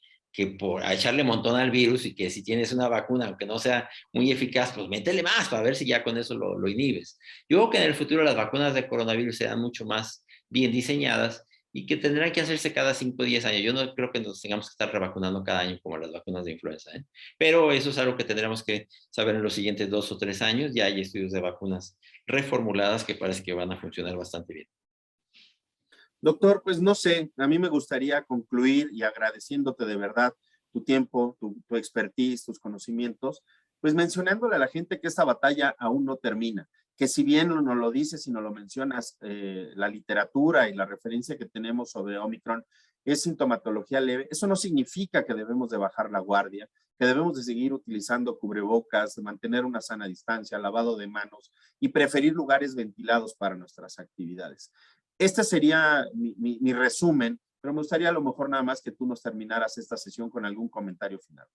por a echarle montón al virus y que si tienes una vacuna, aunque no sea muy eficaz, pues métele más para ver si ya con eso lo inhibes. Yo creo que en el futuro las vacunas de coronavirus serán mucho más bien diseñadas y que tendrán que hacerse cada 5 o 10 años. Yo no creo que nos tengamos que estar revacunando cada año como las vacunas de influenza, ¿eh? Pero eso es algo que tendremos que saber en los siguientes 2 o 3 años. Ya hay estudios de vacunas reformuladas que parece que van a funcionar bastante bien. Doctor, pues no sé, a mí me gustaría concluir y agradeciéndote de verdad tu tiempo, tu expertise, tus conocimientos, pues mencionándole a la gente que esta batalla aún no termina, que si bien no lo dices y no lo mencionas, la literatura y la referencia que tenemos sobre Omicron es sintomatología leve, eso no significa que debemos de bajar la guardia, que debemos de seguir utilizando cubrebocas, mantener una sana distancia, lavado de manos y preferir lugares ventilados para nuestras actividades. Este sería mi resumen, pero me gustaría a lo mejor nada más que tú nos terminaras esta sesión con algún comentario final.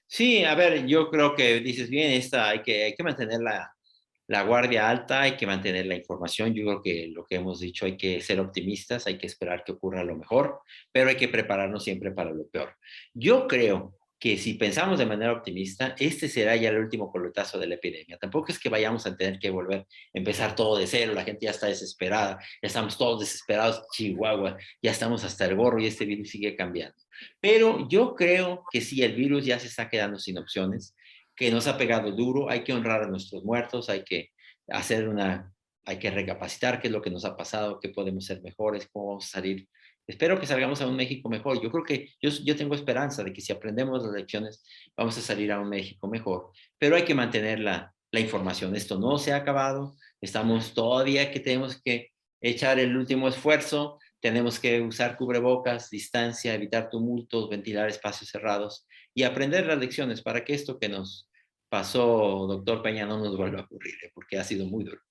Sí, a ver, yo creo que dices bien, hay que mantener la guardia alta, hay que mantener la información. Yo creo que lo que hemos dicho, hay que ser optimistas, hay que esperar que ocurra lo mejor, pero hay que prepararnos siempre para lo peor. Yo creo que si pensamos de manera optimista, este será ya el último coletazo de la epidemia. Tampoco es que vayamos a tener que volver a empezar todo de cero, la gente ya está desesperada, ya estamos todos desesperados, Chihuahua, ya estamos hasta el gorro y este virus sigue cambiando. Pero yo creo que sí, el virus ya se está quedando sin opciones, que nos ha pegado duro, hay que honrar a nuestros muertos, hay que recapacitar qué es lo que nos ha pasado, qué podemos ser mejores, cómo vamos a salir. Espero que salgamos a un México mejor. Yo creo que yo tengo esperanza de que si aprendemos las lecciones, vamos a salir a un México mejor. Pero hay que mantener la información. Esto no se ha acabado. Estamos todavía que tenemos que echar el último esfuerzo. Tenemos que usar cubrebocas, distancia, evitar tumultos, ventilar espacios cerrados y aprender las lecciones para que esto que nos pasó, doctor Peña, no nos vuelva a ocurrir, porque ha sido muy duro.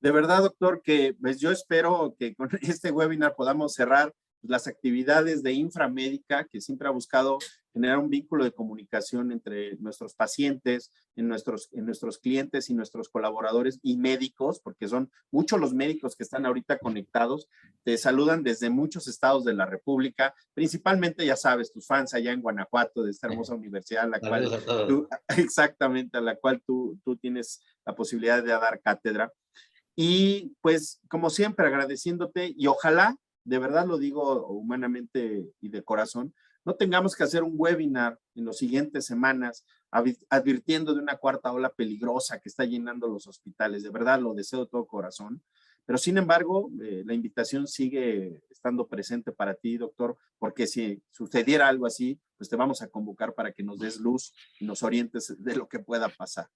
De verdad, doctor, que pues yo espero que con este webinar podamos cerrar las actividades de Inframédica, que siempre ha buscado generar un vínculo de comunicación entre nuestros pacientes, en nuestros clientes y nuestros colaboradores y médicos, porque son muchos los médicos que están ahorita conectados. Te saludan desde muchos estados de la República, principalmente, ya sabes, tus fans allá en Guanajuato, de esta hermosa universidad, a la cual tú tienes la posibilidad de dar cátedra. Y pues, como siempre, agradeciéndote, y ojalá, de verdad lo digo humanamente y de corazón, no tengamos que hacer un webinar en las siguientes semanas advirtiendo de una cuarta ola peligrosa que está llenando los hospitales. De verdad lo deseo de todo corazón. Pero sin embargo, la invitación sigue estando presente para ti, doctor, porque si sucediera algo así, pues te vamos a convocar para que nos des luz y nos orientes de lo que pueda pasar.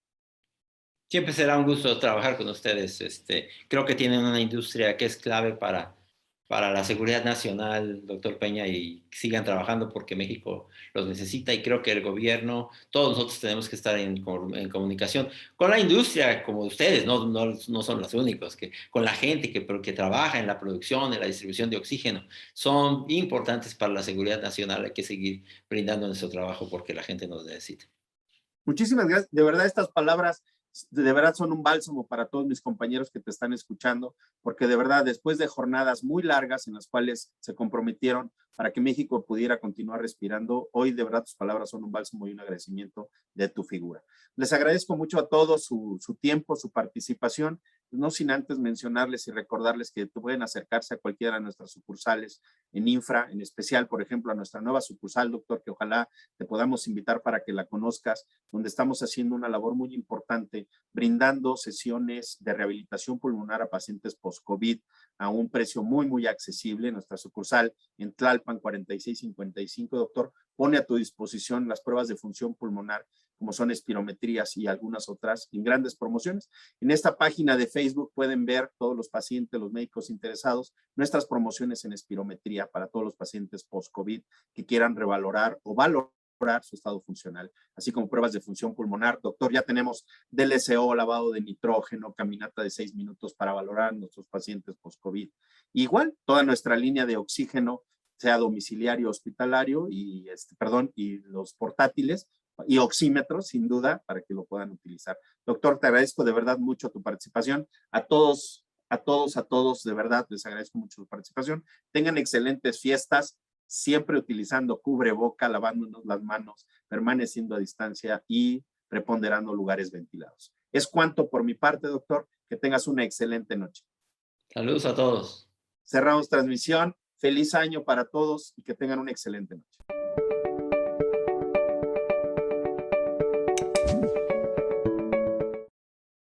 Siempre será un gusto trabajar con ustedes. Creo que tienen una industria que es clave para la seguridad nacional, doctor Peña, y sigan trabajando porque México los necesita, y creo que el gobierno, todos nosotros tenemos que estar en comunicación con la industria como ustedes, no son los únicos, con la gente que trabaja en la producción, en la distribución de oxígeno. Son importantes para la seguridad nacional. Hay que seguir brindando nuestro trabajo porque la gente nos necesita. Muchísimas gracias. De verdad, estas palabras de verdad son un bálsamo para todos mis compañeros que te están escuchando, porque de verdad, después de jornadas muy largas en las cuales se comprometieron para que México pudiera continuar respirando, hoy de verdad tus palabras son un bálsamo y un agradecimiento de tu figura. Les agradezco mucho a todos su tiempo, su participación, no sin antes mencionarles y recordarles que pueden acercarse a cualquiera de nuestras sucursales en Infra, en especial, por ejemplo, a nuestra nueva sucursal, doctor, que ojalá te podamos invitar para que la conozcas, donde estamos haciendo una labor muy importante, brindando sesiones de rehabilitación pulmonar a pacientes post-COVID a un precio muy accesible. Nuestra sucursal en Tlalpan 4655, doctor, pone a tu disposición las pruebas de función pulmonar, como son espirometrías y algunas otras, en grandes promociones. En esta página de Facebook pueden ver todos los pacientes, los médicos interesados, nuestras promociones en espirometría para todos los pacientes post-COVID que quieran revalorar o valorar su estado funcional, así como pruebas de función pulmonar. Doctor, ya tenemos DLCO, lavado de nitrógeno, caminata de 6 minutos para valorar a nuestros pacientes post-COVID. Igual, toda nuestra línea de oxígeno, sea domiciliario, hospitalario, y los portátiles y oxímetros, sin duda, para que lo puedan utilizar. Doctor, te agradezco de verdad mucho tu participación. A todos, de verdad, les agradezco mucho su participación. Tengan excelentes fiestas, siempre utilizando cubreboca, lavándonos las manos, permaneciendo a distancia y preponderando lugares ventilados. Es cuanto por mi parte, doctor. Que tengas una excelente noche. Saludos a todos. Cerramos transmisión. Feliz año para todos y que tengan una excelente noche.